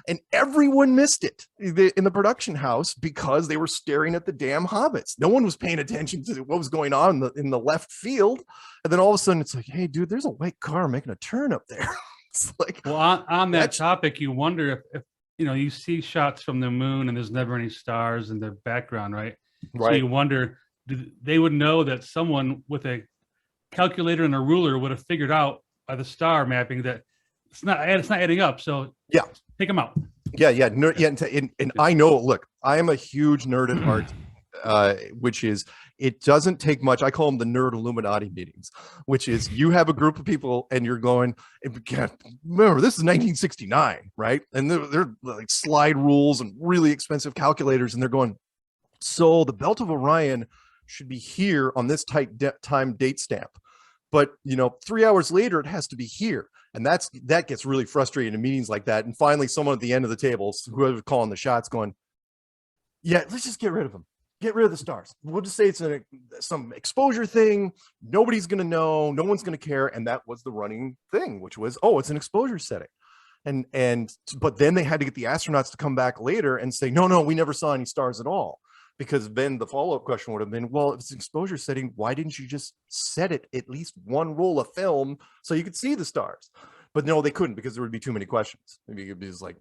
and everyone missed it in the production house because they were staring at the damn hobbits. No one was paying attention to what was going on in the left field. And then all of a sudden it's like, hey dude, there's a white car making a turn up there. It's like, well, on that topic, you wonder if you see shots from the moon and there's never any stars in the background, right? So you wonder, they would know that someone with a calculator and a ruler would have figured out by the star mapping that it's not adding up. So take them out. And I know, look, I am a huge nerd at heart, which is, it doesn't take much. I call them the nerd Illuminati meetings, which is you have a group of people and you're going, remember, this is 1969, right? And they're like slide rules and really expensive calculators. And they're going, so the belt of Orion should be here on this tight time date stamp, but 3 hours later it has to be here, and that gets really frustrating in meetings like that. And finally someone at the end of the table, whoever's calling the shots, going, let's just get rid of them, get rid of the stars. We'll just say it's some exposure thing, nobody's gonna know, no one's gonna care. And that was the running thing, which was, it's an exposure setting. But then they had to get the astronauts to come back later and say, no, we never saw any stars at all. Because then the follow-up question would have been, well, if it's an exposure setting, why didn't you just set it at least one roll of film so you could see the stars? But no, they couldn't, because there would be too many questions. Maybe it would be just like,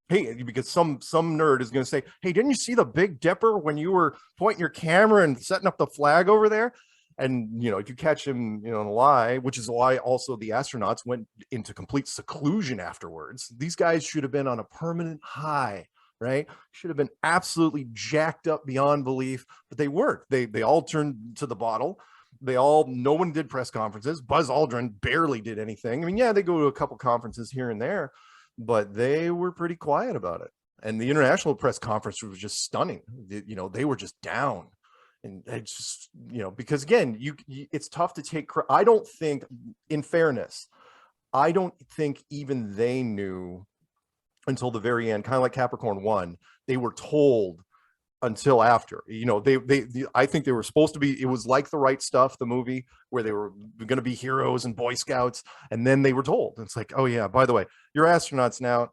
Hey, because some nerd is going to say, hey, didn't you see the Big Dipper when you were pointing your camera and setting up the flag over there? And if you catch him in a lie, which is why also the astronauts went into complete seclusion afterwards. These guys should have been on a permanent high, right? Should have been absolutely jacked up beyond belief, but they weren't. They all turned to the bottle. No one did press conferences. Buzz Aldrin barely did anything. I mean, yeah, they go to a couple conferences here and there, but they were pretty quiet about it. And the international press conference was just stunning. They were just down. And it's just, because again, it's tough to take. I don't think, in fairness, I don't think even they knew until the very end, kind of like Capricorn 1, they were told until after. I think they were supposed to be, it was like The Right Stuff, the movie, where they were going to be heroes and Boy Scouts, and then they were told. It's like, oh yeah, by the way, you're astronauts now,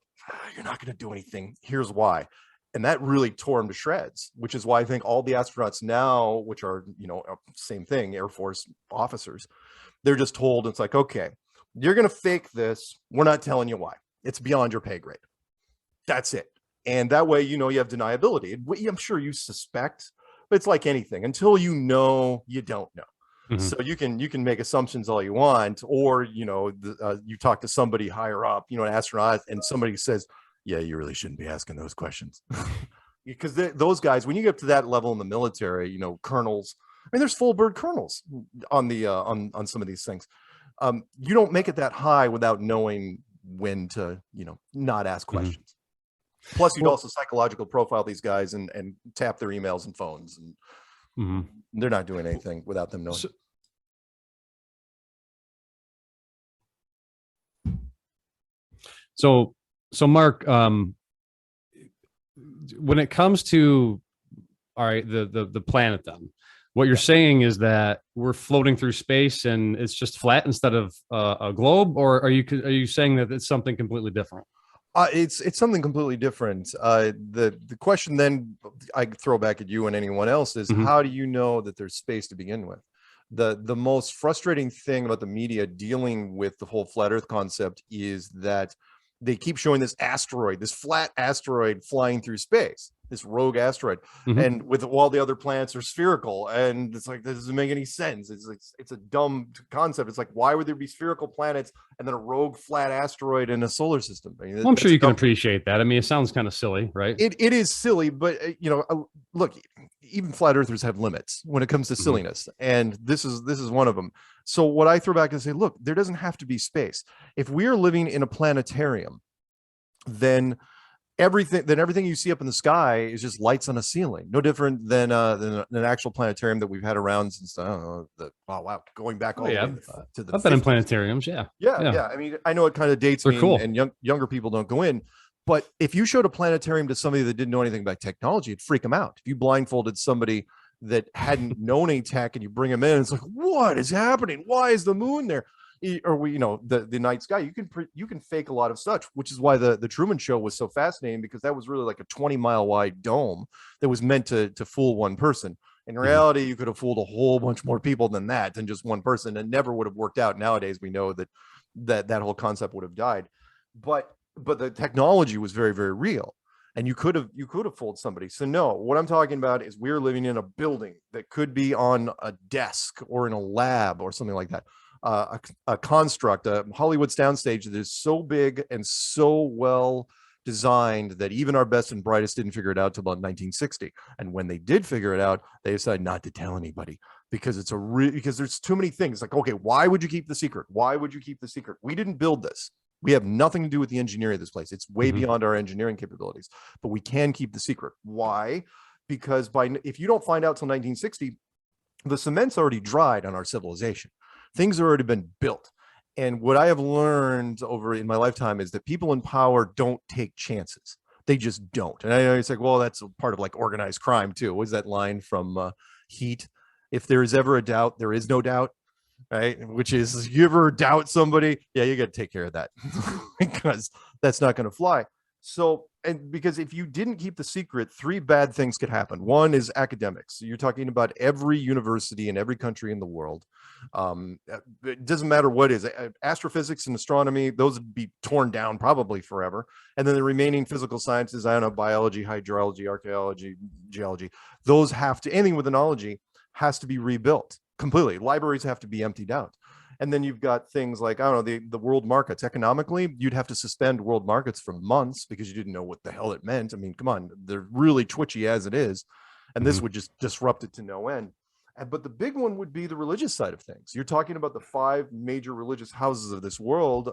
you're not going to do anything, here's why. And that really tore them to shreds, which is why I think all the astronauts now, which are same thing, Air Force officers, they're just told, it's like, okay, you're going to fake this, we're not telling you why, it's beyond your pay grade, that's it. And that way, you have deniability. I'm sure you suspect, but it's like anything. Until you know, you don't know. Mm-hmm. So you can make assumptions all you want, or you talk to somebody higher up, an astronaut, and somebody says, "Yeah, you really shouldn't be asking those questions," because those guys, when you get to that level in the military, colonels. I mean, there's full bird colonels on the on some of these things. You don't make it that high without knowing when to not ask questions. Mm-hmm. Plus, you'd also psychological profile these guys and tap their emails and phones, and mm-hmm. They're not doing anything without them knowing. So Mark, when it comes to, all right, the planet, then what you're saying is that we're floating through space and it's just flat instead of a globe, or are you saying that it's something completely different? It's something completely different. The question then I throw back at you and anyone else is, mm-hmm. How do you know that there's space to begin with? The most frustrating thing about the media dealing with the whole flat Earth concept is that they keep showing this asteroid, this flat asteroid flying through space, this rogue asteroid, mm-hmm. and with all the other planets are spherical, and it's like, this doesn't make any sense. It's a dumb concept. It's like, why would there be spherical planets and then a rogue flat asteroid in a solar system? I mean, well, I'm sure you can appreciate that. I mean, it sounds kind of silly, right? It is silly, but look, even flat earthers have limits when it comes to silliness, mm-hmm. and this is one of them. So what I throw back and say, look, there doesn't have to be space. If we are living in a planetarium, then everything you see up in the sky is just lights on a ceiling, no different than an actual planetarium that we've had around since I don't know, going back all the way to the. I've been in planetariums, yeah. I mean, I know it kind of dates me, cool. and younger people don't go in. But if you showed a planetarium to somebody that didn't know anything about technology, it'd freak them out. If you blindfolded somebody that hadn't known any tech and you bring them in, it's like, what is happening? Why is the moon there? Or the night sky. You can fake a lot of such, which is why the Truman Show was so fascinating, because that was really like a 20-mile wide dome that was meant to fool one person. In reality, you could have fooled a whole bunch more people than just one person, and never would have worked out. Nowadays, we know that whole concept would have died. But the technology was very, very real, and you could have fooled somebody. So no, what I'm talking about is we're living in a building that could be on a desk or in a lab or something like that. A construct, a Hollywood soundstage that is so big and so well designed that even our best and brightest didn't figure it out till about 1960. And when they did figure it out, they decided not to tell anybody, because because there's too many things. Like, okay, why would you keep the secret? Why would you keep the secret? We didn't build this. We have nothing to do with the engineering of this place. It's way beyond our engineering capabilities, but we can keep the secret. Why? Because if you don't find out till 1960, the cement's already dried on our civilization. Things have already been built. And what I have learned over in my lifetime is that people in power don't take chances. They just don't. And I know it's like, well, that's a part of like organized crime too. What is that line from Heat? If there is ever a doubt, there is no doubt, right? Which is, you ever doubt somebody? Yeah, you got to take care of that because that's not going to fly. So and because if you didn't keep the secret, three bad things could happen. One is academics. You're talking about every university in every country in the world. It doesn't matter what is astrophysics and astronomy; those would be torn down probably forever. And then the remaining physical sciences, I don't know, biology, hydrology, archaeology, geology, those have to, anything with anology has to be rebuilt completely. Libraries have to be emptied out. And then you've got things like, I don't know, the world markets. Economically, you'd have to suspend world markets for months because you didn't know what the hell it meant. I mean, come on, they're really twitchy as it is. And this would just disrupt it to no end. But the big one would be the religious side of things. You're talking about the 5 major religious houses of this world,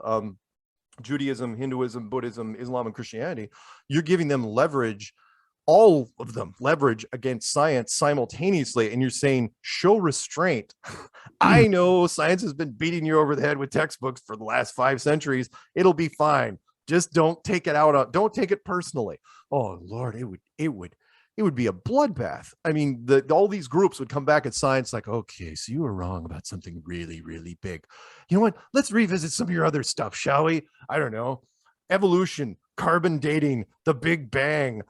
Judaism, Hinduism, Buddhism, Islam, and Christianity. You're giving them leverage, all of them leverage against science simultaneously. And you're saying, show restraint. I know science has been beating you over the head with textbooks for the last 5 centuries. It'll be fine. Just don't take it out on, don't take it personally. Oh Lord, it would be a bloodbath. I mean, all these groups would come back at science like, okay, so you were wrong about something really, really big. You know what? Let's revisit some of your other stuff, shall we? I don't know. Evolution, carbon dating, the Big Bang,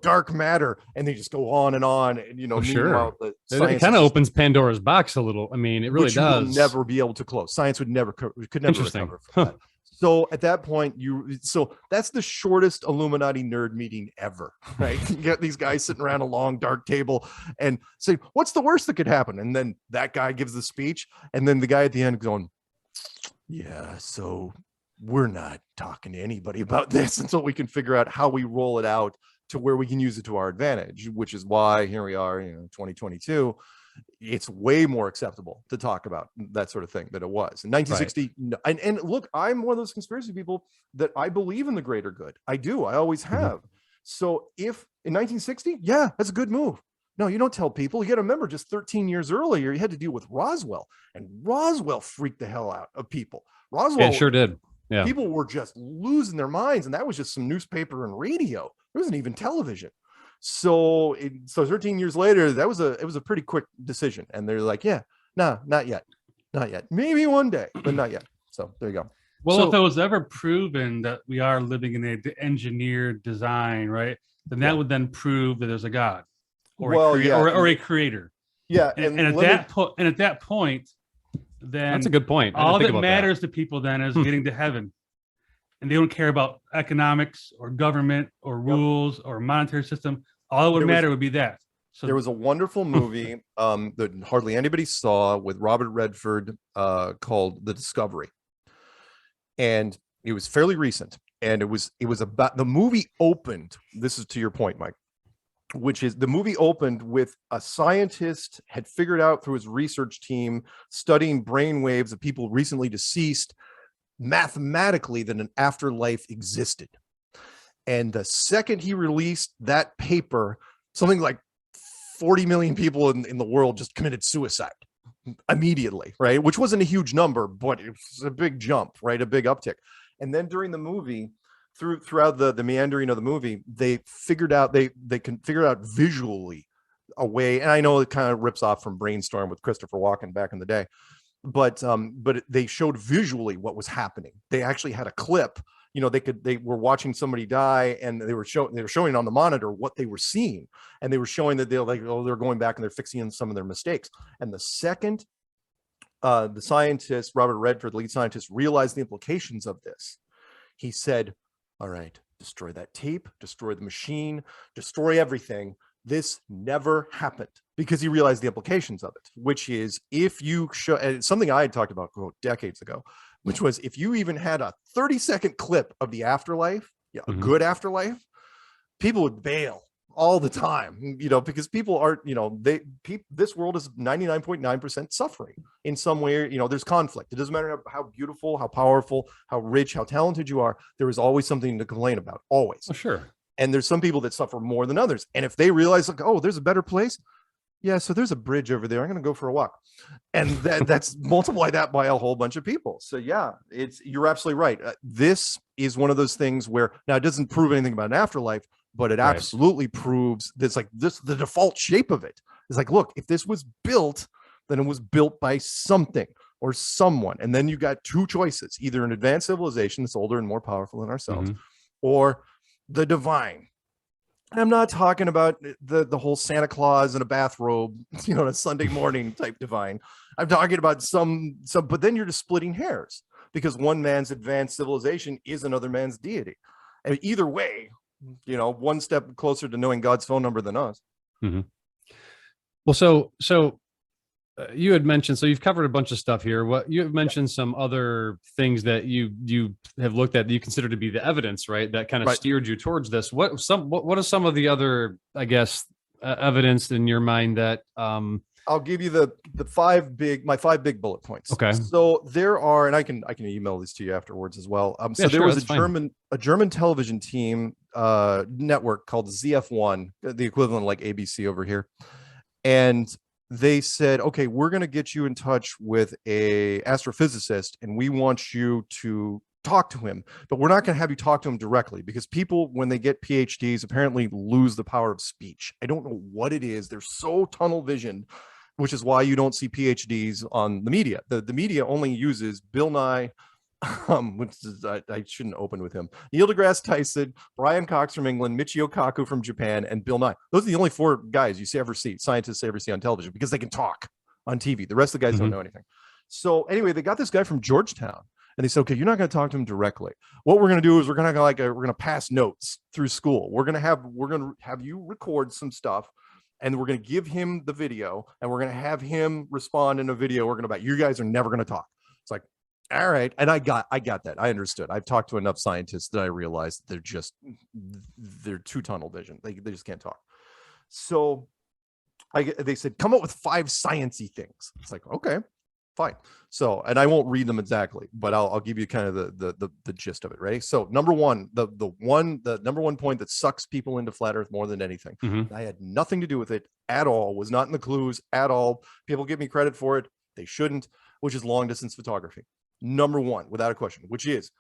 dark matter, and they just go on and on. And, sure. It kind of opens Pandora's box a little. I mean, it really does. Will never be able to close. Science could never recover from that. So at that point, so that's the shortest Illuminati nerd meeting ever, right? You get these guys sitting around a long dark table and say, what's the worst that could happen? And then that guy gives the speech, and then the guy at the end going, yeah, so we're not talking to anybody about this until we can figure out how we roll it out to where we can use it to our advantage, which is why here we are, 2022. It's way more acceptable to talk about that sort of thing than it was in 1960. Right. And look, I'm one of those conspiracy people that I believe in the greater good. I do. I always have. So if in 1960, yeah, that's a good move. No, you don't tell people. You got to remember, just 13 years earlier, you had to deal with Roswell, and Roswell freaked the hell out of people. Roswell, sure did. Yeah, people were just losing their minds, and that was just some newspaper and radio. There wasn't even television. So 13 years later, it was a pretty quick decision, and they're like, yeah, no, not yet, maybe one day, but not yet. So there you go. Well, if it was ever proven that we are living in an engineered design, right, then that would then prove that there's a God or a creator. Yeah, and at that point, then that's a good point. All that matters to people then is getting to heaven. And they don't care about economics or government or rules or monetary system. All that would matter would be that. So there was a wonderful movie that hardly anybody saw with Robert Redford called The Discovery. And it was fairly recent. And it was about, the movie opened, this is to your point, Mike, which is the movie opened with a scientist had figured out through his research team studying brain waves of people recently deceased mathematically that an afterlife existed. And the second he released that paper, something like 40 million people in the world just committed suicide immediately, right? Which wasn't a huge number, but it was a big jump, right? A big uptick. And then during the movie, throughout the meandering of the movie, they figured out, they can figure out visually a way, and I know it kind of rips off from Brainstorm with Christopher Walken back in the day, but they showed visually what was happening. They actually had a clip, they were watching somebody die, and they were showing on the monitor what they were seeing, and they were showing that they're going back and they're fixing some of their mistakes. And the second the scientist, Robert Redford, the lead scientist, realized the implications of this, he said, all right, destroy that tape, destroy the machine, destroy everything. This never happened, because he realized the implications of it, which is if you show something I had talked about decades ago, which was if you even had a 30-second clip of the afterlife, a good afterlife, people would bail all the time, because people aren't, this world is 99.9% suffering in some way. There's conflict. It doesn't matter how beautiful, how powerful, how rich, how talented you are. There is always something to complain about, always. Oh, sure. And there's some people that suffer more than others. And if they realize, like, oh, there's a better place. Yeah, so there's a bridge over there. I'm going to go for a walk. And that's multiply that by a whole bunch of people. So yeah, you're absolutely right. This is one of those things where, now it doesn't prove anything about an afterlife, but it absolutely proves this, like this, the default shape of it is like, look, if this was built, then it was built by something or someone. And then you got two choices, either an advanced civilization that's older and more powerful than ourselves, or the divine. And I'm not talking about the whole Santa Claus in a bathrobe, on a Sunday morning type divine. I'm talking about some, but then you're just splitting hairs because one man's advanced civilization is another man's deity. And either way, one step closer to knowing God's phone number than us. Mm-hmm. Well, so you had mentioned, so you've covered a bunch of stuff here. What you have mentioned some other things that you have looked at that you consider to be the evidence, right? That kind of steered you towards this. What are some of the other, I guess, evidence in your mind that, I'll give you my 5 big bullet points. Okay. So there are, and I can email these to you afterwards as well. So there was a German television team network called ZF1, the equivalent like ABC over here. And they said, okay, we're going to get you in touch with a astrophysicist and we want you to talk to him, but we're not going to have you talk to him directly because people, when they get PhDs, apparently lose the power of speech. I don't know what it is. They're so tunnel visioned, which is why you don't see PhDs on the media. The media only uses Bill Nye, which is, I shouldn't open with him, Neil deGrasse Tyson, Brian Cox from England, Michio Kaku from Japan, and Bill Nye. Those are the only 4 guys scientists ever see on television because they can talk on TV. The rest of the guys don't know anything. So anyway, they got this guy from Georgetown and they said, okay, you're not going to talk to him directly. What we're going to do is we're going to pass notes through school. We're going to have you record some stuff and we're going to give him the video and we're going to have him respond in a video. We're going to you guys are never going to talk. It's like, all right. And I got that. I understood. I've talked to enough scientists that I realized they're too tunnel vision. They just can't talk. So they said, come up with 5 sciencey things. It's like, okay, fine. So, and I won't read them exactly, but I'll give you kind of the gist of it. Ready? So number 1, the number 1 point that sucks people into flat earth more than anything. I had nothing to do with it at all. Was not in the clues at all. People give me credit for it. They shouldn't, which is long distance photography. Number 1, without a question, which is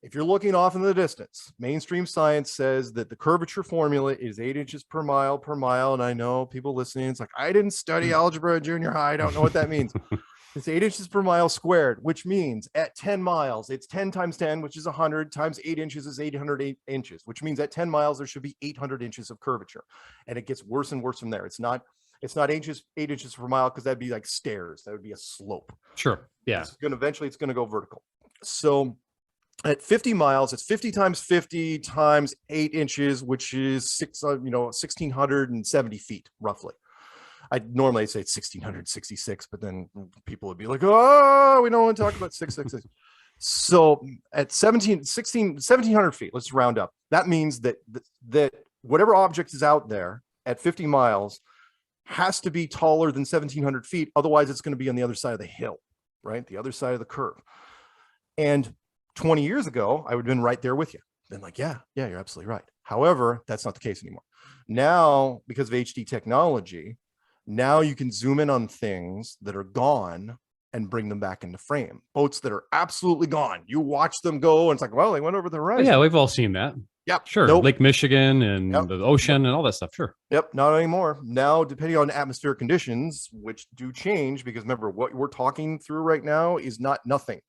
if you're looking off in the distance, mainstream science says that the curvature formula is 8 inches per mile. And I know people listening, it's like, I didn't study algebra in junior high. I don't know what that means. It's 8 inches per mile squared, which means at 10 miles, it's 10 times 10, which is 100 times 8 inches is 808 inches, which means at 10 miles, there should be 800 inches of curvature. And it gets worse and worse from there. It's not 8 inches per mile because that'd be like stairs. That would be a slope. Sure. Yeah. Eventually it's going to go vertical. So at 50 miles, it's 50 times 50 times 8 inches, which is 1,670 feet roughly. I normally say it's 1,666, but then people would be like, oh, we don't want to talk about 666. So at 1,700 feet, let's round up. That means that whatever object is out there at 50 miles has to be taller than 1,700 feet. Otherwise, it's going to be on the other side of the hill, right? The other side of the curve. And 20 years ago, I would have been right there with you. Been like, yeah, you're absolutely right. However, that's not the case anymore. Now, because of HD technology, now you can zoom in on things that are gone and bring them back into frame. Boats that are absolutely gone. You watch them go and it's like, well, they went over the horizon. Yeah, we've all seen that. Yep. Sure. Nope. Lake Michigan and the ocean and all that stuff. Sure. Yep. Not anymore. Now, depending on atmospheric conditions, which do change, because remember what we're talking through right now is not nothing.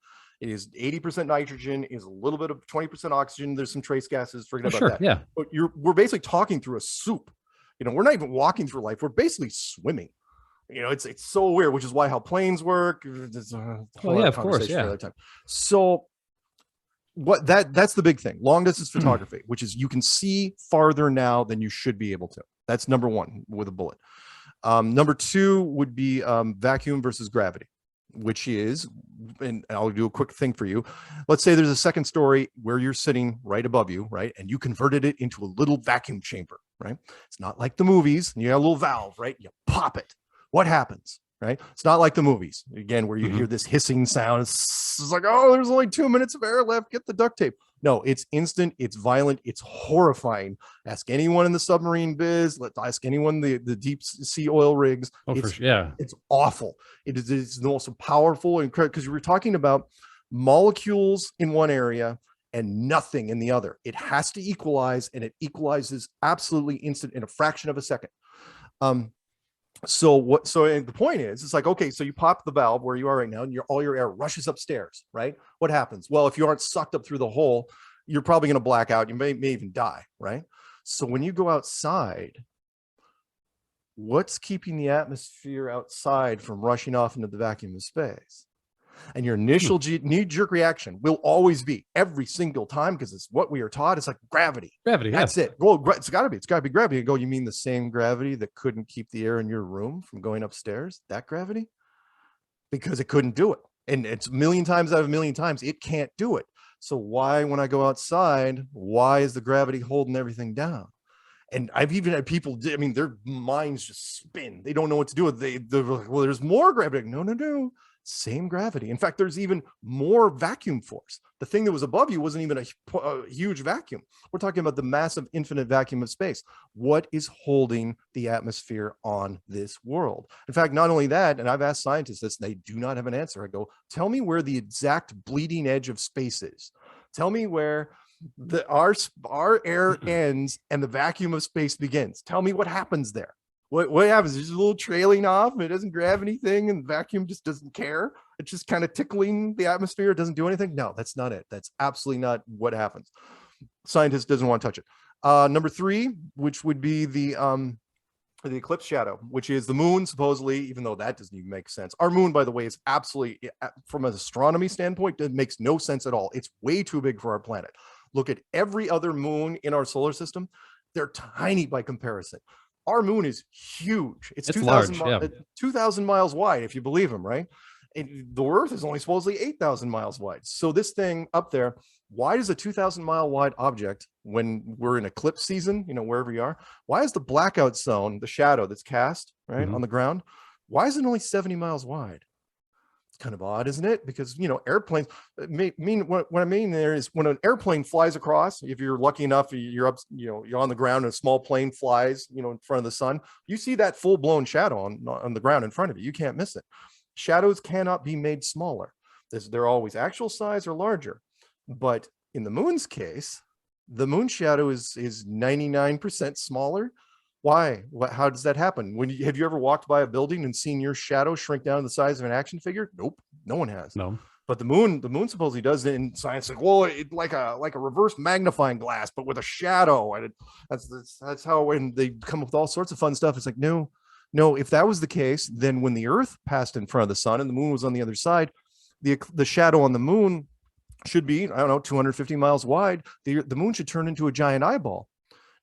It is 80% nitrogen, is a little bit of 20% oxygen. There's some trace gases. Forget about that. Yeah. But we're basically talking through a soup. We're not even walking through life. We're basically swimming. It's so weird, which is why how planes work. Of course. Yeah. So that's the big thing. Long distance photography, which is you can see farther now than you should be able to. That's number 1 with a bullet. Number 2 would be vacuum versus gravity, which is, and I'll do a quick thing for you. Let's say there's a second story where you're sitting right above you, right? And you converted it into a little vacuum chamber, right? It's not like the movies. You got a little valve, right? You pop it. What happens, right? It's not like the movies, again, where you hear this hissing sound. It's like, oh, there's only 2 minutes of air left. Get the duct tape. No, it's instant. It's violent. It's horrifying. Ask anyone in the submarine biz. Let's ask anyone the deep sea oil rigs. It's awful. It's the most powerful, incredible, because we're talking about molecules in one area and nothing in the other. It has to equalize, and it equalizes absolutely instant in a fraction of a second. So the point is, it's like, okay, so you pop the valve where you are right now and all your air rushes upstairs, right? What happens? Well, if you aren't sucked up through the hole, you're probably going to black out. You may even die, right? So when you go outside, what's keeping the atmosphere outside from rushing off into the vacuum of space? And your initial knee-jerk reaction will always be, every single time, because it's what we are taught, it's like gravity. Gravity, that's it. Well, it's got to be gravity. You go, you mean the same gravity that couldn't keep the air in your room from going upstairs? That gravity? Because it couldn't do it. And it's a million times out of a million times, it can't do it. So why, when I go outside, why is the gravity holding everything down? And I've even had people, I mean, their minds just spin. They don't know what to do with it. They're like, well, there's more gravity. No. Same gravity. In fact, there's even more vacuum force. The thing that was above you wasn't even a huge vacuum. We're talking about the massive infinite vacuum of space. What is holding the atmosphere on this world? In fact, not only that, and I've asked scientists this, and they do not have an answer. I go, tell me where the exact bleeding edge of space is. Tell me where our air ends and the vacuum of space begins. Tell me what happens there. What happens? There's a little trailing off. It doesn't grab anything, and the vacuum just doesn't care. It's just kind of tickling the atmosphere. It doesn't do anything. No, that's not it. That's absolutely not what happens. Scientist doesn't want to touch it. Number 3, which would be the eclipse shadow, which is the moon, supposedly, even though that doesn't even make sense. Our moon, by the way, is absolutely, from an astronomy standpoint, it makes no sense at all. It's way too big for our planet. Look at every other moon in our solar system. They're tiny by comparison. Our moon is huge. It's 2,000 miles wide, if you believe him, right? The Earth is only supposedly 8,000 miles wide. So this thing up there, why does a 2,000-mile wide object, when we're in eclipse season, wherever you are, why is the blackout zone, the shadow that's cast, right, on the ground, why is it only 70 miles wide? It's kind of odd, isn't it? Because, airplanes what I mean there is, when an airplane flies across, if you're lucky enough, you're up, you're on the ground and a small plane flies, in front of the sun, you see that full-blown shadow on the ground in front of you. You can't miss it. Shadows cannot be made smaller. They're always actual size or larger. But in the moon's case, the moon shadow is 99% smaller. Why? How does that happen? Have you ever walked by a building and seen your shadow shrink down to the size of an action figure? Nope, no one has. No. But the moon supposedly does it in science. Like, well, it like a reverse magnifying glass, but with a shadow. And that's how, when they come up with all sorts of fun stuff, it's like, no. If that was the case, then when the Earth passed in front of the sun and the moon was on the other side, the shadow on the moon should be, 250 miles wide. The moon should turn into a giant eyeball.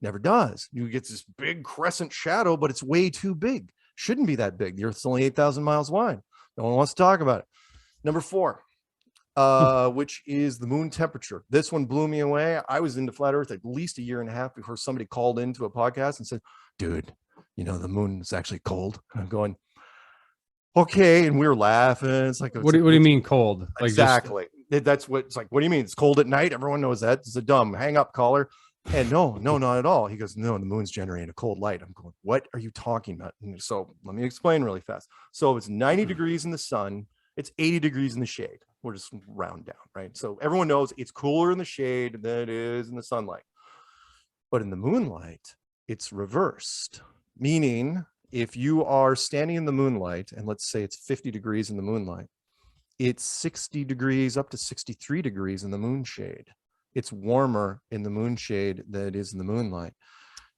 Never does. You get this big crescent shadow, but it's way too big. Shouldn't be that big. The Earth's only 8,000 miles wide. No one wants to talk about it. Number 4, which is the moon temperature. This one blew me away. I was into flat Earth at least a year and a half before somebody called into a podcast and said, dude, the moon is actually cold. And I'm going, okay. And we were laughing. It's like, what do you mean cold? Like exactly. That's what it's like. What do you mean? It's cold at night. Everyone knows that. It's a dumb hang up caller. And no, not at all. He goes, no, the moon's generating a cold light. I'm going, what are you talking about? And so let me explain really fast. So it's 90 degrees in the sun. It's 80 degrees in the shade. We're just round down, right? So everyone knows it's cooler in the shade than it is in the sunlight. But in the moonlight, it's reversed. Meaning, if you are standing in the moonlight, and let's say it's 50 degrees in the moonlight, it's 60 degrees up to 63 degrees in the moon shade. It's warmer in the moon shade than it is in the moonlight.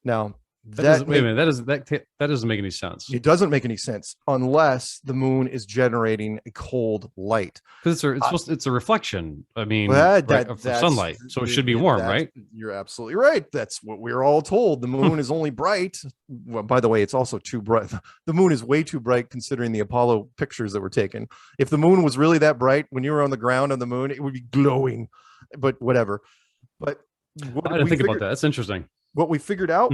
Now, wait a minute, that doesn't make any sense. It doesn't make any sense unless the moon is generating a cold light. Because it's a reflection. I mean, of sunlight, so it should be warm, right? You're absolutely right. That's what we're all told. The moon is only bright. Well, by the way, it's also too bright. The moon is way too bright considering the Apollo pictures that were taken. If the moon was really that bright, when you were on the ground on the moon, it would be glowing. But whatever. But I didn't think about that. That's interesting. What we figured out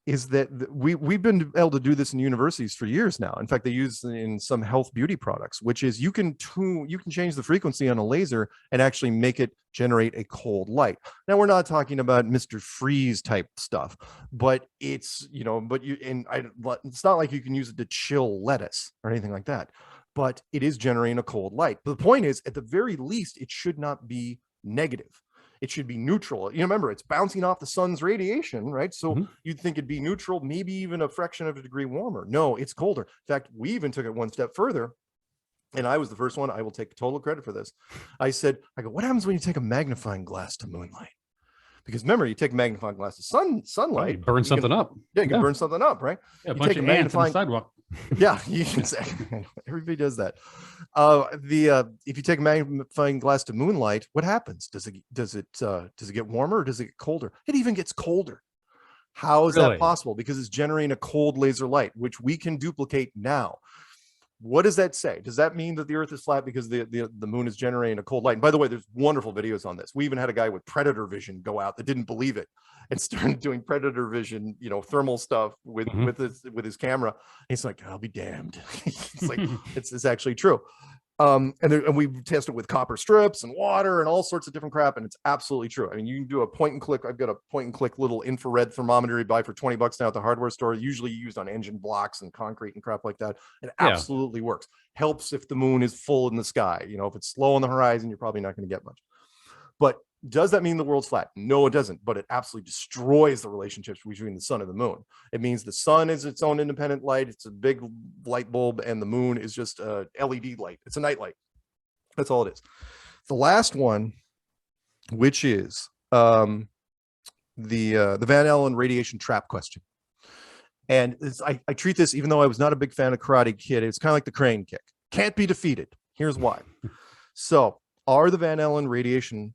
is that we've been able to do this in universities for years now. In fact, they use in some health beauty products, which is you can change the frequency on a laser and actually make it generate a cold light. Now, we're not talking about Mr. Freeze type stuff, but it's it's not like you can use it to chill lettuce or anything like that. But it is generating a cold light. But the point is, at the very least, it should not be negative. It should be neutral. Remember, it's bouncing off the sun's radiation, right? So you'd think it'd be neutral, maybe even a fraction of a degree warmer. No, it's colder. In fact, we even took it one step further. And I was the first one. I will take total credit for this. I go, what happens when you take a magnifying glass to moonlight? Because remember, you take a magnifying glass to sunlight, You burn something up. Yeah, you can burn something up, right? Yeah, a You bunch take of a ants on the magnifying sidewalk. Yeah, you can say everybody does that. If you take a magnifying glass to moonlight, what happens? Does it get warmer or does it get colder? It even gets colder. How is Really? that possible? Because it's generating a cold laser light, which we can duplicate now. What does that say? Does that mean that the Earth is flat because the moon is generating a cold light? And by the way, there's wonderful videos on this. We even had a guy with predator vision go out that didn't believe it and started doing predator vision, thermal stuff with his camera. He's like, I'll be damned. It's like it's actually true. And we test it with copper strips and water and all sorts of different crap, and it's absolutely true. I mean, you can do a point and click. I've got a point and click little infrared thermometer you buy for $20 now at the hardware store, usually used on engine blocks and concrete and crap like that. It absolutely works. Helps if the moon is full in the sky. If it's slow on the horizon, you're probably not going to get much. But does that mean the world's flat? No, it doesn't. But it absolutely destroys the relationships between the sun and the moon. It means the sun is its own independent light. It's a big light bulb, and the moon is just a LED light. It's a night light. That's all it is. The last one, which is the Van Allen radiation trap question. And I treat this, even though I was not a big fan of Karate Kid, it's kind of like the crane kick. Can't be defeated. Here's why. So, are the Van Allen radiation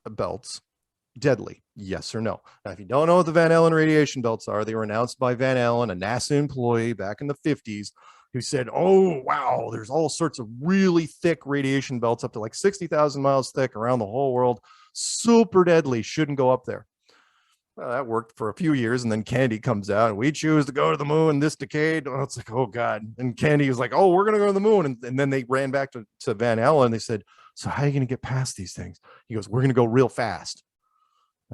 belts deadly? Yes or no? Now, if you don't know what the Van Allen radiation belts are, they were announced by Van Allen, a NASA employee back in the 50s, who said, oh, wow, there's all sorts of really thick radiation belts up to like 60,000 miles thick around the whole world. Super deadly, shouldn't go up there. Well, that worked for a few years, and then Kennedy comes out, and we choose to go to the moon this decade. Oh, it's like, oh, God. And Kennedy was like, oh, we're going to go to the moon. And then they ran back to Van Allen, and they said, so how are you going to get past these things? He goes, we're going to go real fast.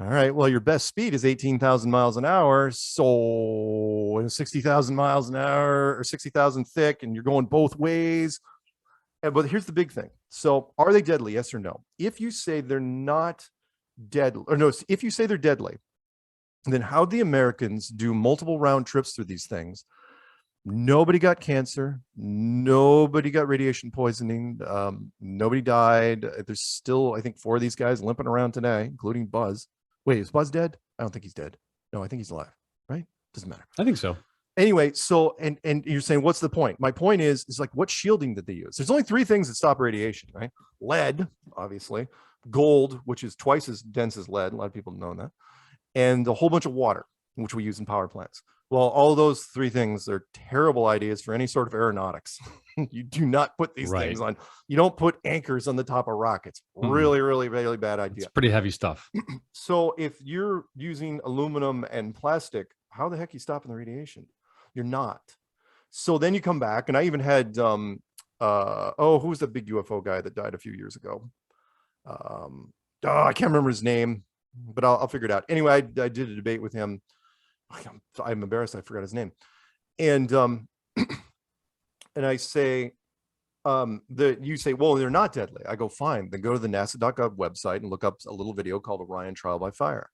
All right, well, your best speed is 18,000 miles an hour. So 60,000 miles an hour or 60,000 thick, and you're going both ways. But here's the big thing. So are they deadly? Yes or no? If you say they're not deadly, or no, if you say they're deadly, then how'd the Americans do multiple round trips through these things? Nobody got cancer. Nobody got radiation poisoning. Nobody died. There's still, I think, 4 of these guys limping around today, including Buzz. Wait, is Buzz dead? I don't think he's dead. No, I think he's alive, right? Doesn't matter. I think so. Anyway, so, and you're saying, what's the point? My point is like, what shielding did they use? There's only 3 things that stop radiation, right? Lead, obviously. Gold, which is twice as dense as lead. A lot of people know that. And a whole bunch of water, which we use in power plants. Well, all those 3 things are terrible ideas for any sort of aeronautics. You do not put these things on. You don't put anchors on the top of rockets. Really, really, really bad idea. It's pretty heavy stuff. So if you're using aluminum and plastic, how the heck are you stopping the radiation? You're not. So then you come back, and I even had, who was the big UFO guy that died a few years ago? I can't remember his name, but I'll figure it out. Anyway, I did a debate with him. I'm embarrassed. I forgot his name. And and I say, you say, well, they're not deadly. I go, fine. Then go to the NASA.gov website and look up a little video called Orion Trial by Fire,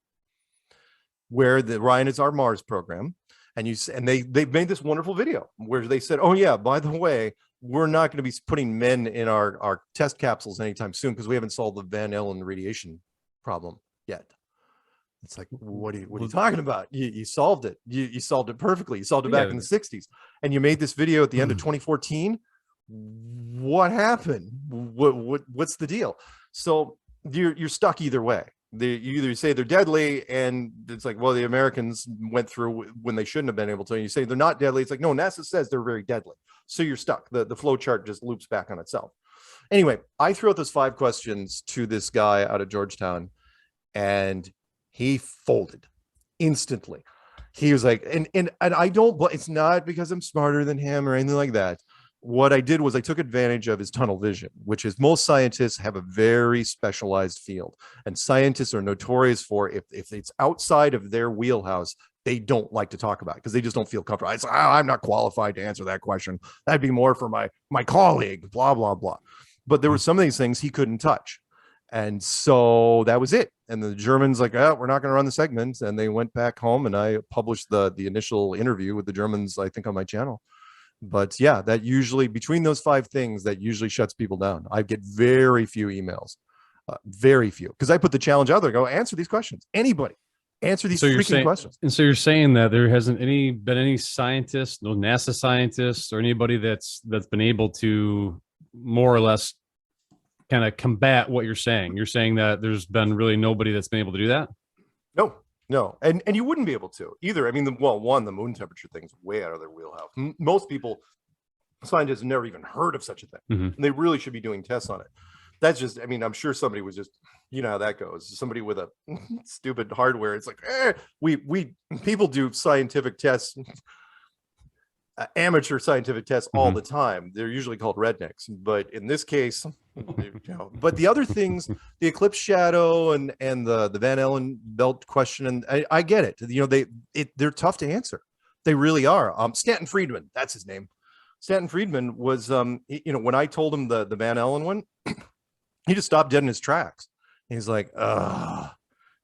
where the Orion is our Mars program. And they've made this wonderful video where they said, oh yeah, by the way, we're not going to be putting men in our test capsules anytime soon because we haven't solved the Van Allen radiation problem yet. It's like, what are you talking about? You solved it. You solved it perfectly. You solved it back in the 60s. And you made this video at the end of 2014. What happened? What's the deal? So you're stuck either way. You either say they're deadly, and it's like, well, the Americans went through when they shouldn't have been able to. And you say they're not deadly. It's like, no, NASA says they're very deadly. So you're stuck. The flow chart just loops back on itself. Anyway, I threw out those 5 questions to this guy out of Georgetown, and he folded instantly. He was like, and I don't, it's not because I'm smarter than him or anything like that. What I did was I took advantage of his tunnel vision, which is most scientists have a very specialized field, and scientists are notorious for if it's outside of their wheelhouse, they don't like to talk about it because they just don't feel comfortable. It's, I'm not qualified to answer that question. That'd be more for my colleague, blah, blah, blah. But there were some of these things he couldn't touch. And so that was it. And the Germans like, oh, we're not going to run the segments. And they went back home, and I published the initial interview with the Germans, I think, on my channel. But yeah, that usually, between those 5 things, that usually shuts people down. I get very few emails. Very few. Because I put the challenge out there. Go answer these questions. Anybody answer these freaking questions. And so you're saying that there hasn't been any scientists, no NASA scientists, or anybody that's been able to more or less kind of combat what you're saying. You're saying that there's been really nobody that's been able to do that. No, and you wouldn't be able to either. I mean, the moon temperature thing's way out of their wheelhouse. Most people, scientists, have never even heard of such a thing, and they really should be doing tests on it. That's just, I mean, I'm sure somebody was just, you know how that goes. Somebody with a stupid hardware. It's like, we people do scientific tests, amateur scientific tests all the time. They're usually called rednecks, but in this case, you know. But the other things, the eclipse shadow and the Van Allen belt question, and I get it. You know, they're tough to answer. They really are. Stanton Friedman, that's his name. Stanton Friedman was, you know, when I told him the Van Allen one, he just stopped dead in his tracks. He's like,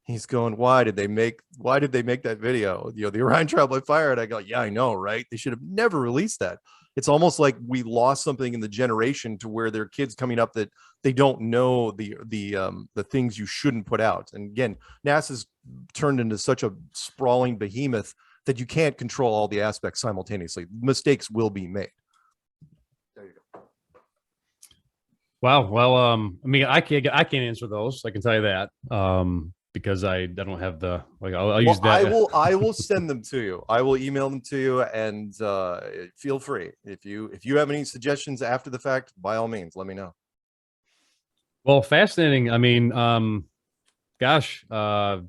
he's going, why did they make that video? You know, the Orion Trial by Fire. And I go, yeah, I know, right? They should have never released that. It's almost like we lost something in the generation to where there are kids coming up that they don't know the things you shouldn't put out. And again, NASA's turned into such a sprawling behemoth that you can't control all the aspects simultaneously. Mistakes will be made. There you go. Wow. Well, I mean, I can't answer those. I can tell you that. Because I don't have the, like, I'll use that. I will send them to you. I will email them to you, and feel free. If you have any suggestions after the fact, by all means, let me know. Well, fascinating. I mean, gosh, I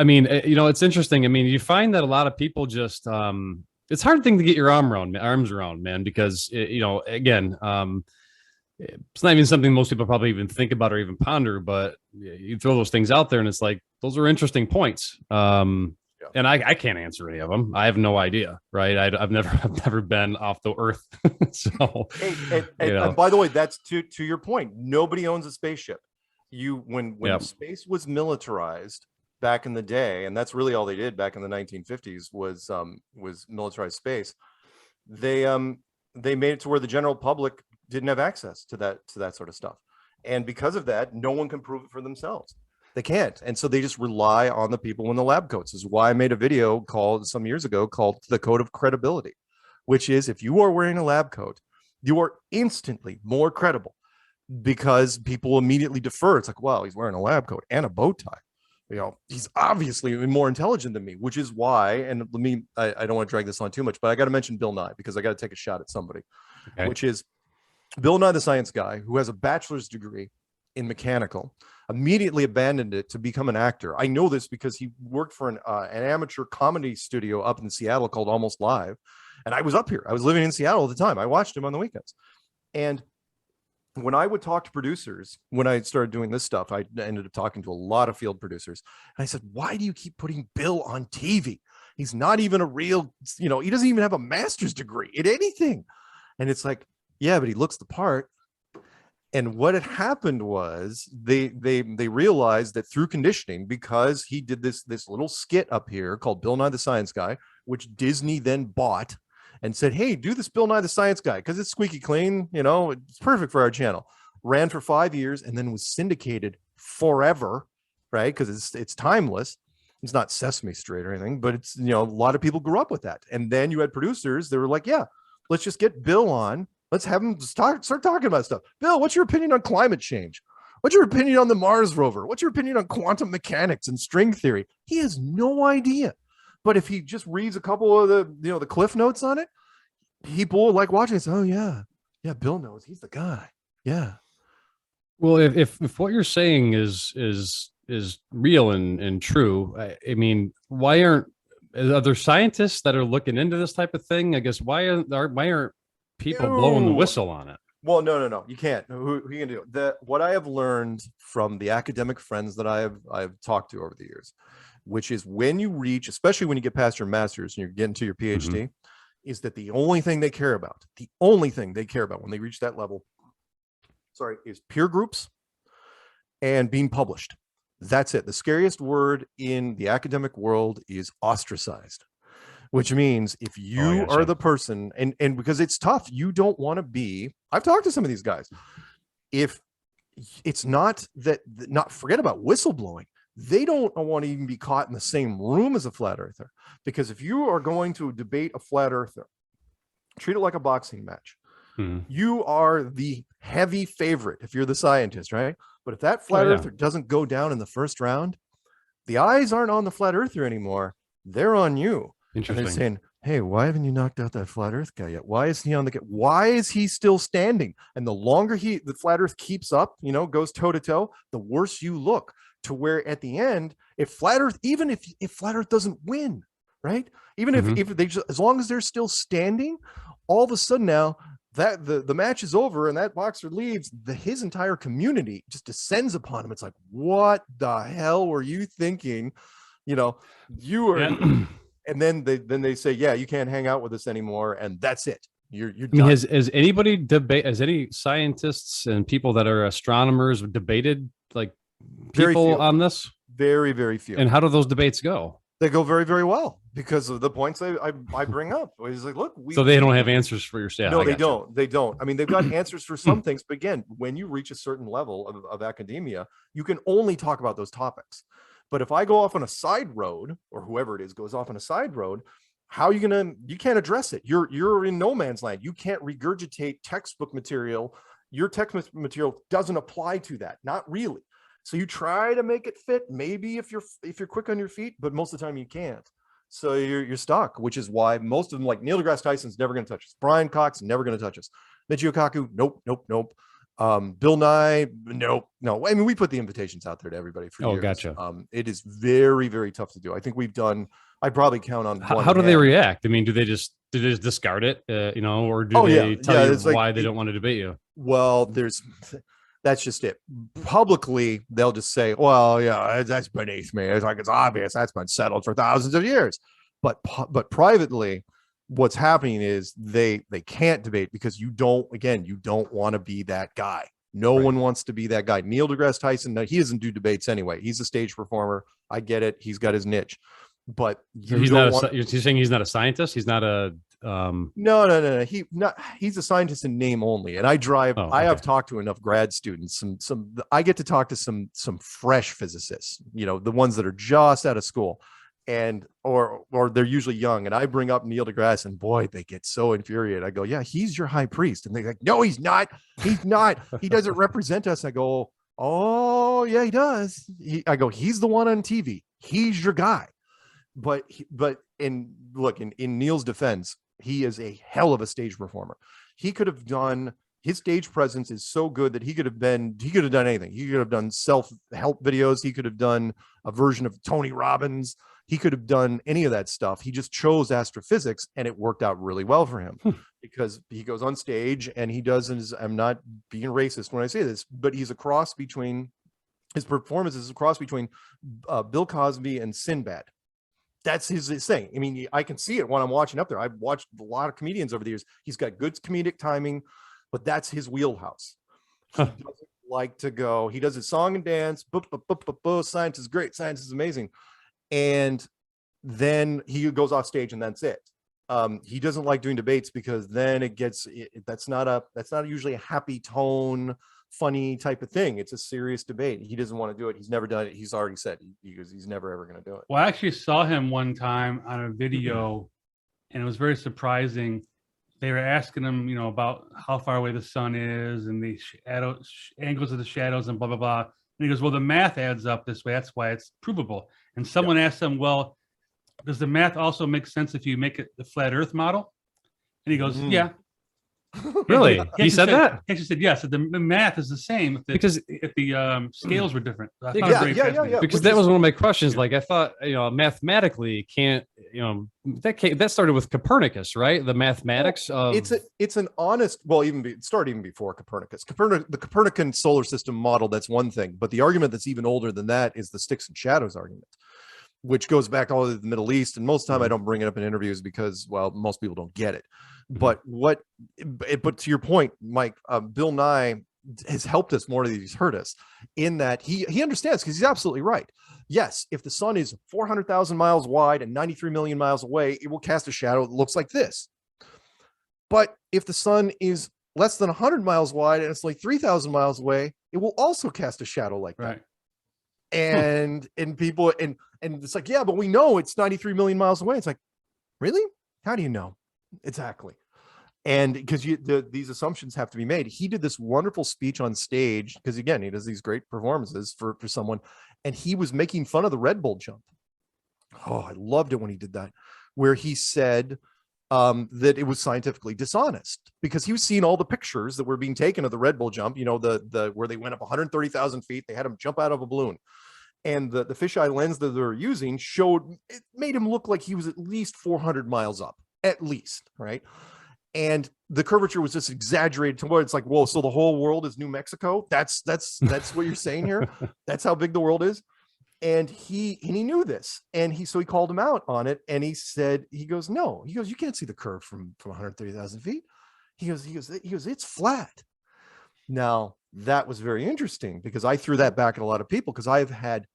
mean, you know, it's interesting. I mean, you find that a lot of people just, it's a hard thing to get your arms around, man, because you know, again, it's not even something most people probably even think about or even ponder, but you throw those things out there and it's like, those are interesting points. And I can't answer any of them. I have no idea. Right. I've never been off the earth. So, and by the way, that's to your point. Nobody owns a spaceship. When space was militarized back in the day, and that's really all they did back in the 1950s was militarized space. They made it to where the general public didn't have access to that sort of stuff, and because of that, no one can prove it for themselves. They can't, and so they just rely on the people in the lab coats. This is why I made a video some years ago called "The Code of Credibility," which is if you are wearing a lab coat, you are instantly more credible because people immediately defer. It's like, wow, he's wearing a lab coat and a bow tie. You know, he's obviously more intelligent than me, which is why. And I don't want to drag this on too much, but I got to mention Bill Nye because I got to take a shot at somebody, which is Bill Nye the Science Guy, who has a bachelor's degree in mechanical, immediately abandoned it to become an actor. I know this because he worked for an amateur comedy studio up in Seattle called Almost Live. And I was up here. I was living in Seattle at the time. I watched him on the weekends. And when I would talk to producers, when I started doing this stuff, I ended up talking to a lot of field producers. And I said, why do you keep putting Bill on TV? He's not even a real, you know, he doesn't even have a master's degree in anything. And it's like, yeah, but he looks the part. And what had happened was they realized that through conditioning, because he did this little skit up here called Bill Nye the Science Guy, which Disney then bought and said, hey, do this Bill Nye the Science Guy because it's squeaky clean, you know, it's perfect for our channel. Ran for 5 years and then was syndicated forever, right? Because it's timeless. It's not Sesame Street or anything, but it's, you know, a lot of people grew up with that. And then you had producers that were like, yeah, let's just get Bill on. Let's have him start talking about stuff. Bill, what's your opinion on climate change? What's your opinion on the Mars rover? What's your opinion on quantum mechanics and string theory? He has no idea. But if he just reads a couple of the cliff notes on it, people like watching it say, oh yeah, Bill knows. He's the guy. Yeah. Well, if what you're saying is real and true, I mean, are there scientists that are looking into this type of thing? I guess why aren't people blowing the whistle on it? Well, no, you can't. Who you can do? What I have learned from the academic friends that I've talked to over the years, which is when you reach, especially when you get past your master's and you're getting to your PhD, is that the only thing they care about when they reach that level, is peer groups and being published. That's it. The scariest word in the academic world is ostracized, which means if you are the person, and because it's tough, you don't want to be, I've talked to some of these guys. If it's not that, not forget about whistleblowing. They don't want to even be caught in the same room as a flat earther, because if you are going to debate a flat earther, treat it like a boxing match. You are the heavy favorite if you're the scientist, right? But if that flat earther doesn't go down in the first round, the eyes aren't on the flat earther anymore. They're on you. Interesting. And they're saying, hey, why haven't you knocked out that flat earth guy yet? Why is he on the, why is he still standing? And the longer the flat earth keeps up, you know, goes toe to toe, the worse you look, to where at the end, if flat earth, even if flat earth doesn't win, right? Even if they just, as long as they're still standing, all of a sudden now that the match is over and that boxer leaves, his entire community just descends upon him. It's like, what the hell were you thinking? You know, you were, and then they say, yeah, you can't hang out with us anymore, and that's it. You're done. I mean, has anybody has any scientists and people that are astronomers debated like people on this? Very, very few. And how do those debates go? They go very, very well because of the points I bring up. It's like, look, so they don't have answers for your staff. No, they don't. They don't. I mean, they've got answers for some things, but again, when you reach a certain level of academia, you can only talk about those topics. But if I go off on a side road, or whoever it is goes off on a side road, how are you gonna? You can't address it. You're in no man's land. You can't regurgitate textbook material. Your textbook material doesn't apply to that. Not really. So you try to make it fit, maybe if you're quick on your feet, but most of the time you can't. So you're stuck, which is why most of them, like Neil deGrasse Tyson's never going to touch us. Brian Cox, never going to touch us. Michio Kaku, nope. Bill Nye, no. I mean, we put the invitations out there to everybody for years. Gotcha. It is very, very tough to do. I think we've done, I probably count on one how do they react? I mean, do they just discard it, you know, or do they tell you why they don't want to debate you? Well, that's just it. Publicly, they'll just say, well, yeah, that's beneath me. It's like, it's obvious. That's been settled for thousands of years. But privately, what's happening is they can't debate because you don't want to be that guy. No one wants to be that guy. Neil deGrasse Tyson, he doesn't do debates anyway. He's a stage performer. I get it. He's got his niche. But you're saying he's not a scientist? He's not a No. He's a scientist in name only. And I have talked to enough grad students. I get to talk to some fresh physicists, you know, the ones that are just out of school, and or they're usually young. And I bring up Neil deGrasse, and boy, they get so infuriated. I go, yeah, he's your high priest. And they're like, no, he's not. He's not. He doesn't represent us. I go, oh yeah, he does. I go, he's the one on TV. He's your guy. But in Neil's defense, he is a hell of a stage performer. He could have done, his stage presence is so good that he could have done anything. He could have done self-help videos. He could have done a version of Tony Robbins. He could have done any of that stuff. He just chose astrophysics, and it worked out really well for him because he goes on stage and he does, I'm not being racist when I say this, but his performance is a cross between Bill Cosby and Sinbad. That's his thing. I mean, I can see it when I'm watching up there. I've watched a lot of comedians over the years. He's got good comedic timing, but that's his wheelhouse. He doesn't like to go. He does his song and dance. Science is great. Science is amazing. And then he goes off stage and that's it. He doesn't like doing debates because then that's not usually a happy tone, funny type of thing. It's a serious debate. He doesn't want to do it. He's never done it. He's already said he's never ever going to do it. Well, I actually saw him one time on a video, and it was very surprising. They were asking him, you know, about how far away the sun is and the angles of the shadows and blah blah blah. And he goes, "Well, the math adds up this way. That's why it's provable." And someone asked him, "Well, does the math also make sense if you make it the flat Earth model?" And he goes, "Yeah." Really? He said that? He actually said yes. The math is the same if the scales were different. Yeah. Because that was one of my questions. Like I thought, you know, mathematically can't, you know, that started with Copernicus, right? The mathematics of it's an honest. Well, it started even before Copernicus. The Copernican solar system model. That's one thing, but the argument that's even older than that is the sticks and shadows argument, which goes back all the way to the Middle East. And most of the time I don't bring it up in interviews because, well, most people don't get it. But to your point, Mike, Bill Nye has helped us more than he's hurt us in that he understands, because he's absolutely right. Yes, if the sun is 400,000 miles wide and 93 million miles away, it will cast a shadow that looks like this. But if the sun is less than 100 miles wide and it's like 3,000 miles away, it will also cast a shadow like that. Right. And people and it's like, yeah, but we know it's 93 million miles away. It's like, really? How do you know? Exactly. And because these assumptions have to be made. He did this wonderful speech on stage because, again, he does these great performances for someone, and he was making fun of the Red Bull jump. Oh, I loved it when he did that, where he said that it was scientifically dishonest because he was seeing all the pictures that were being taken of the Red Bull jump, the where they went up 130,000 feet. They had him jump out of a balloon. And the fisheye lens that they were using it made him look like he was at least 400 miles up, at least, right? And the curvature was just exaggerated to where it's like, whoa, so the whole world is New Mexico? That's what you're saying here? That's how big the world is? And he knew this. And so he called him out on it. And he said, he goes, you can't see the curve from 130,000 feet. He goes, it's flat. Now, that was very interesting because I threw that back at a lot of people because I've had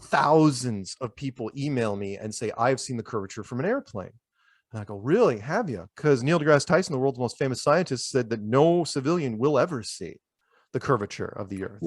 thousands of people email me and say, I've seen the curvature from an airplane. And I go, really? Have you? Because Neil deGrasse Tyson, the world's most famous scientist, said that no civilian will ever see the curvature of the Earth.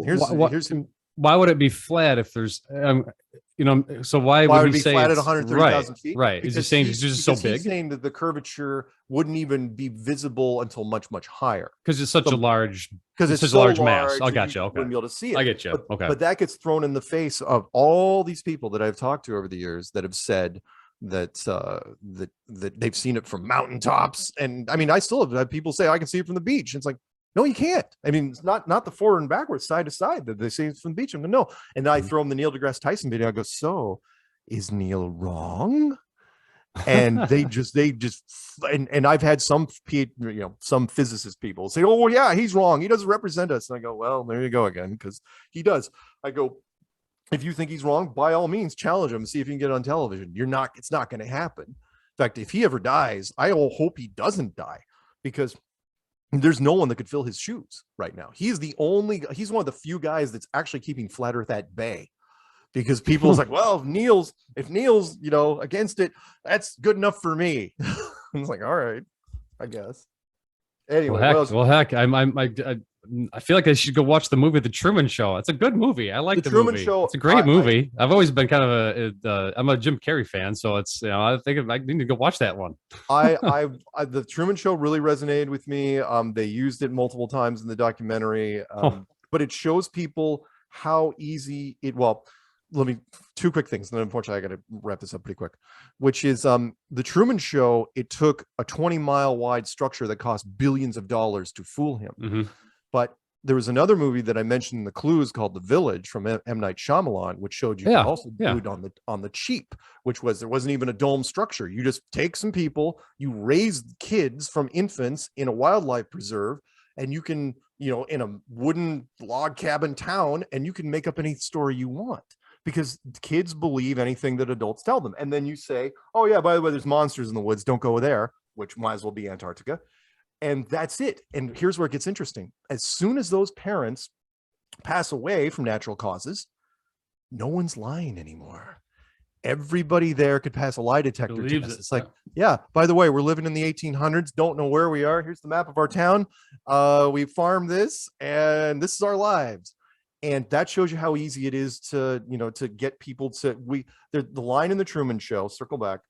Why would it be flat if there's, so why would he be say flat at 130,000 feet? Right. Is he saying it's just so big? He's saying that the curvature wouldn't even be visible until much, much higher. Because it's such a large, it's such so a large mass. I you got you. Okay. Wouldn't be able to see it. I get you. Okay. But that gets thrown in the face of all these people that I've talked to over the years that have said that that they've seen it from mountaintops. And I mean, I still have had people say I can see it from the beach. It's like, no, you can't. I mean, it's not the forward and backwards, side to side that they say it's from the beach. I'm like, no. And I throw them the Neil deGrasse Tyson video. I go, so is Neil wrong? And they just and I've had some physicist people say, oh well, yeah, he's wrong, he doesn't represent us. And I go, well, there you go again, because he does. I go, if you think he's wrong, by all means challenge him and see if you can get it on television. It's not going to happen. In fact, if he ever dies, I will hope he doesn't die, because there's no one that could fill his shoes right now. He's one of the few guys that's actually keeping flat earth at bay. Because people's like, well, if Neil's, against it, that's good enough for me. I was like, all right, I guess. Anyway, heck, I feel like I should go watch the movie The Truman Show. It's a good movie. I like the Truman movie. Show. It's a great movie. I've always been kind of I'm a Jim Carrey fan, so it's I think I need to go watch that one. The Truman Show really resonated with me. They used it multiple times in the documentary, but it shows people how easy it. Well, two quick things, and then unfortunately I got to wrap this up pretty quick, which is the Truman Show. It took a 20-mile wide structure that cost billions of dollars to fool him. Mm-hmm. But there was another movie that I mentioned in the clues called The Village from M. Night Shyamalan, which showed you can also do it on the cheap, which was there wasn't even a dome structure. You just take some people, you raise kids from infants in a wildlife preserve, and you can, in a wooden log cabin town, and you can make up any story you want. Because kids believe anything that adults tell them. And then you say, oh yeah, by the way, there's monsters in the woods, don't go there, which might as well be Antarctica. And that's it. And here's where it gets interesting. As soon as those parents pass away from natural causes, no one's lying anymore. Everybody there could pass a lie detector test. It's like, yeah, by the way, we're living in the 1800s, don't know where we are. Here's the map of our town. We farm this, and this is our lives. And that shows you how easy it is to get people to the line in the Truman Show, circle back,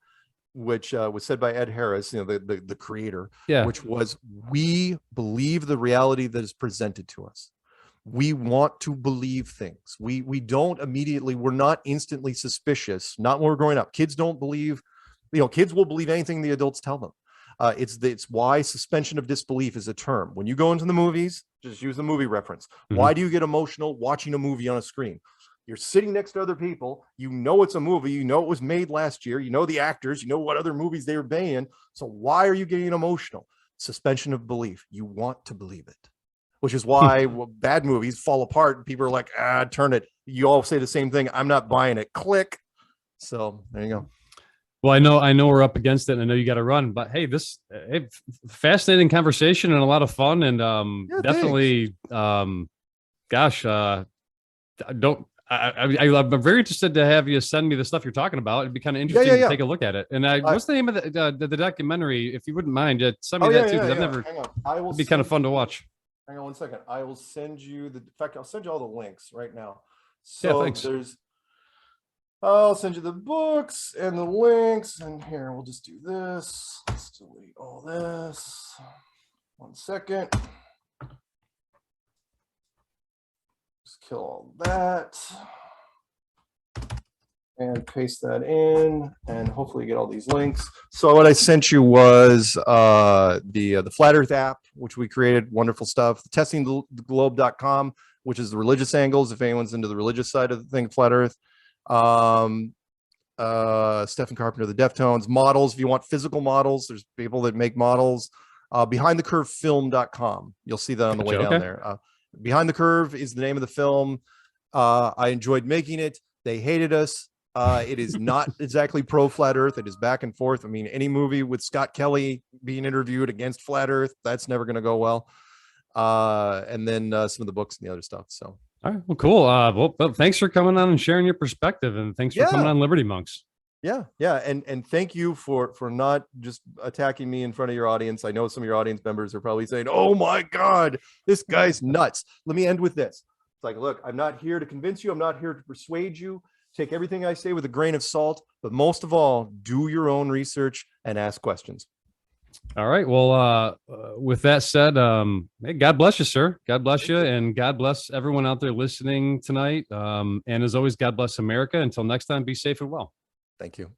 which was said by Ed Harris, the creator, which was, we believe the reality that is presented to us. We want to believe things. We don't immediately, we're not instantly suspicious. Not when we're growing up. Kids don't believe, kids will believe anything the adults tell them. It's why suspension of disbelief is a term. When you go into the movies, just use the movie reference. Mm-hmm. Why do you get emotional watching a movie on a screen? You're sitting next to other people. It's a movie. It was made last year. The actors. What other movies they were being. So why are you getting emotional? Suspension of belief. You want to believe it, which is why bad movies fall apart. And people are like, turn it. You all say the same thing. I'm not buying it. Click. So there you go. Well, I know we're up against it, and I know you got to run, but hey, fascinating conversation and a lot of fun, and definitely, I'm very interested to have you send me the stuff you're talking about. It'd be kind of interesting to take a look at it. And what's the name of the documentary? If you wouldn't mind, send me that too, because I've never. Hang on. I will. It'd be kind of fun to watch. Hang on 1 second. I will send you in fact, I'll send you all the links right now. So thanks. I'll send you the books and the links. And here, we'll just do this. Let's delete all this. 1 second. Just kill all that. And paste that in, and hopefully get all these links. So what I sent you was the Flat Earth app, which we created, wonderful stuff. Testingtheglobe.com, which is the religious angles, if anyone's into the religious side of the thing, Flat Earth. Stephen Carpenter, the Deftones, models. If you want physical models, there's people that make models. BehindTheCurveFilm.com. You'll see that on the way down there. Behind the Curve is the name of the film. I enjoyed making it. They hated us. It is not exactly pro flat earth. It is back and forth. I mean, any movie with Scott Kelly being interviewed against flat earth, that's never going to go well. And then some of the books and the other stuff. So, all right, well, cool. Well, thanks for coming on and sharing your perspective, and thanks for coming on Liberty Monks. Yeah. And thank you for not just attacking me in front of your audience. I know some of your audience members are probably saying, oh my God, this guy's nuts. Let me end with this. It's like, look, I'm not here to convince you. I'm not here to persuade you. Take everything I say with a grain of salt, but most of all, do your own research and ask questions. All right. Well, with that said, hey, God bless you, sir. God bless you. And God bless everyone out there listening tonight. And as always, God bless America. Until next time, be safe and well. Thank you.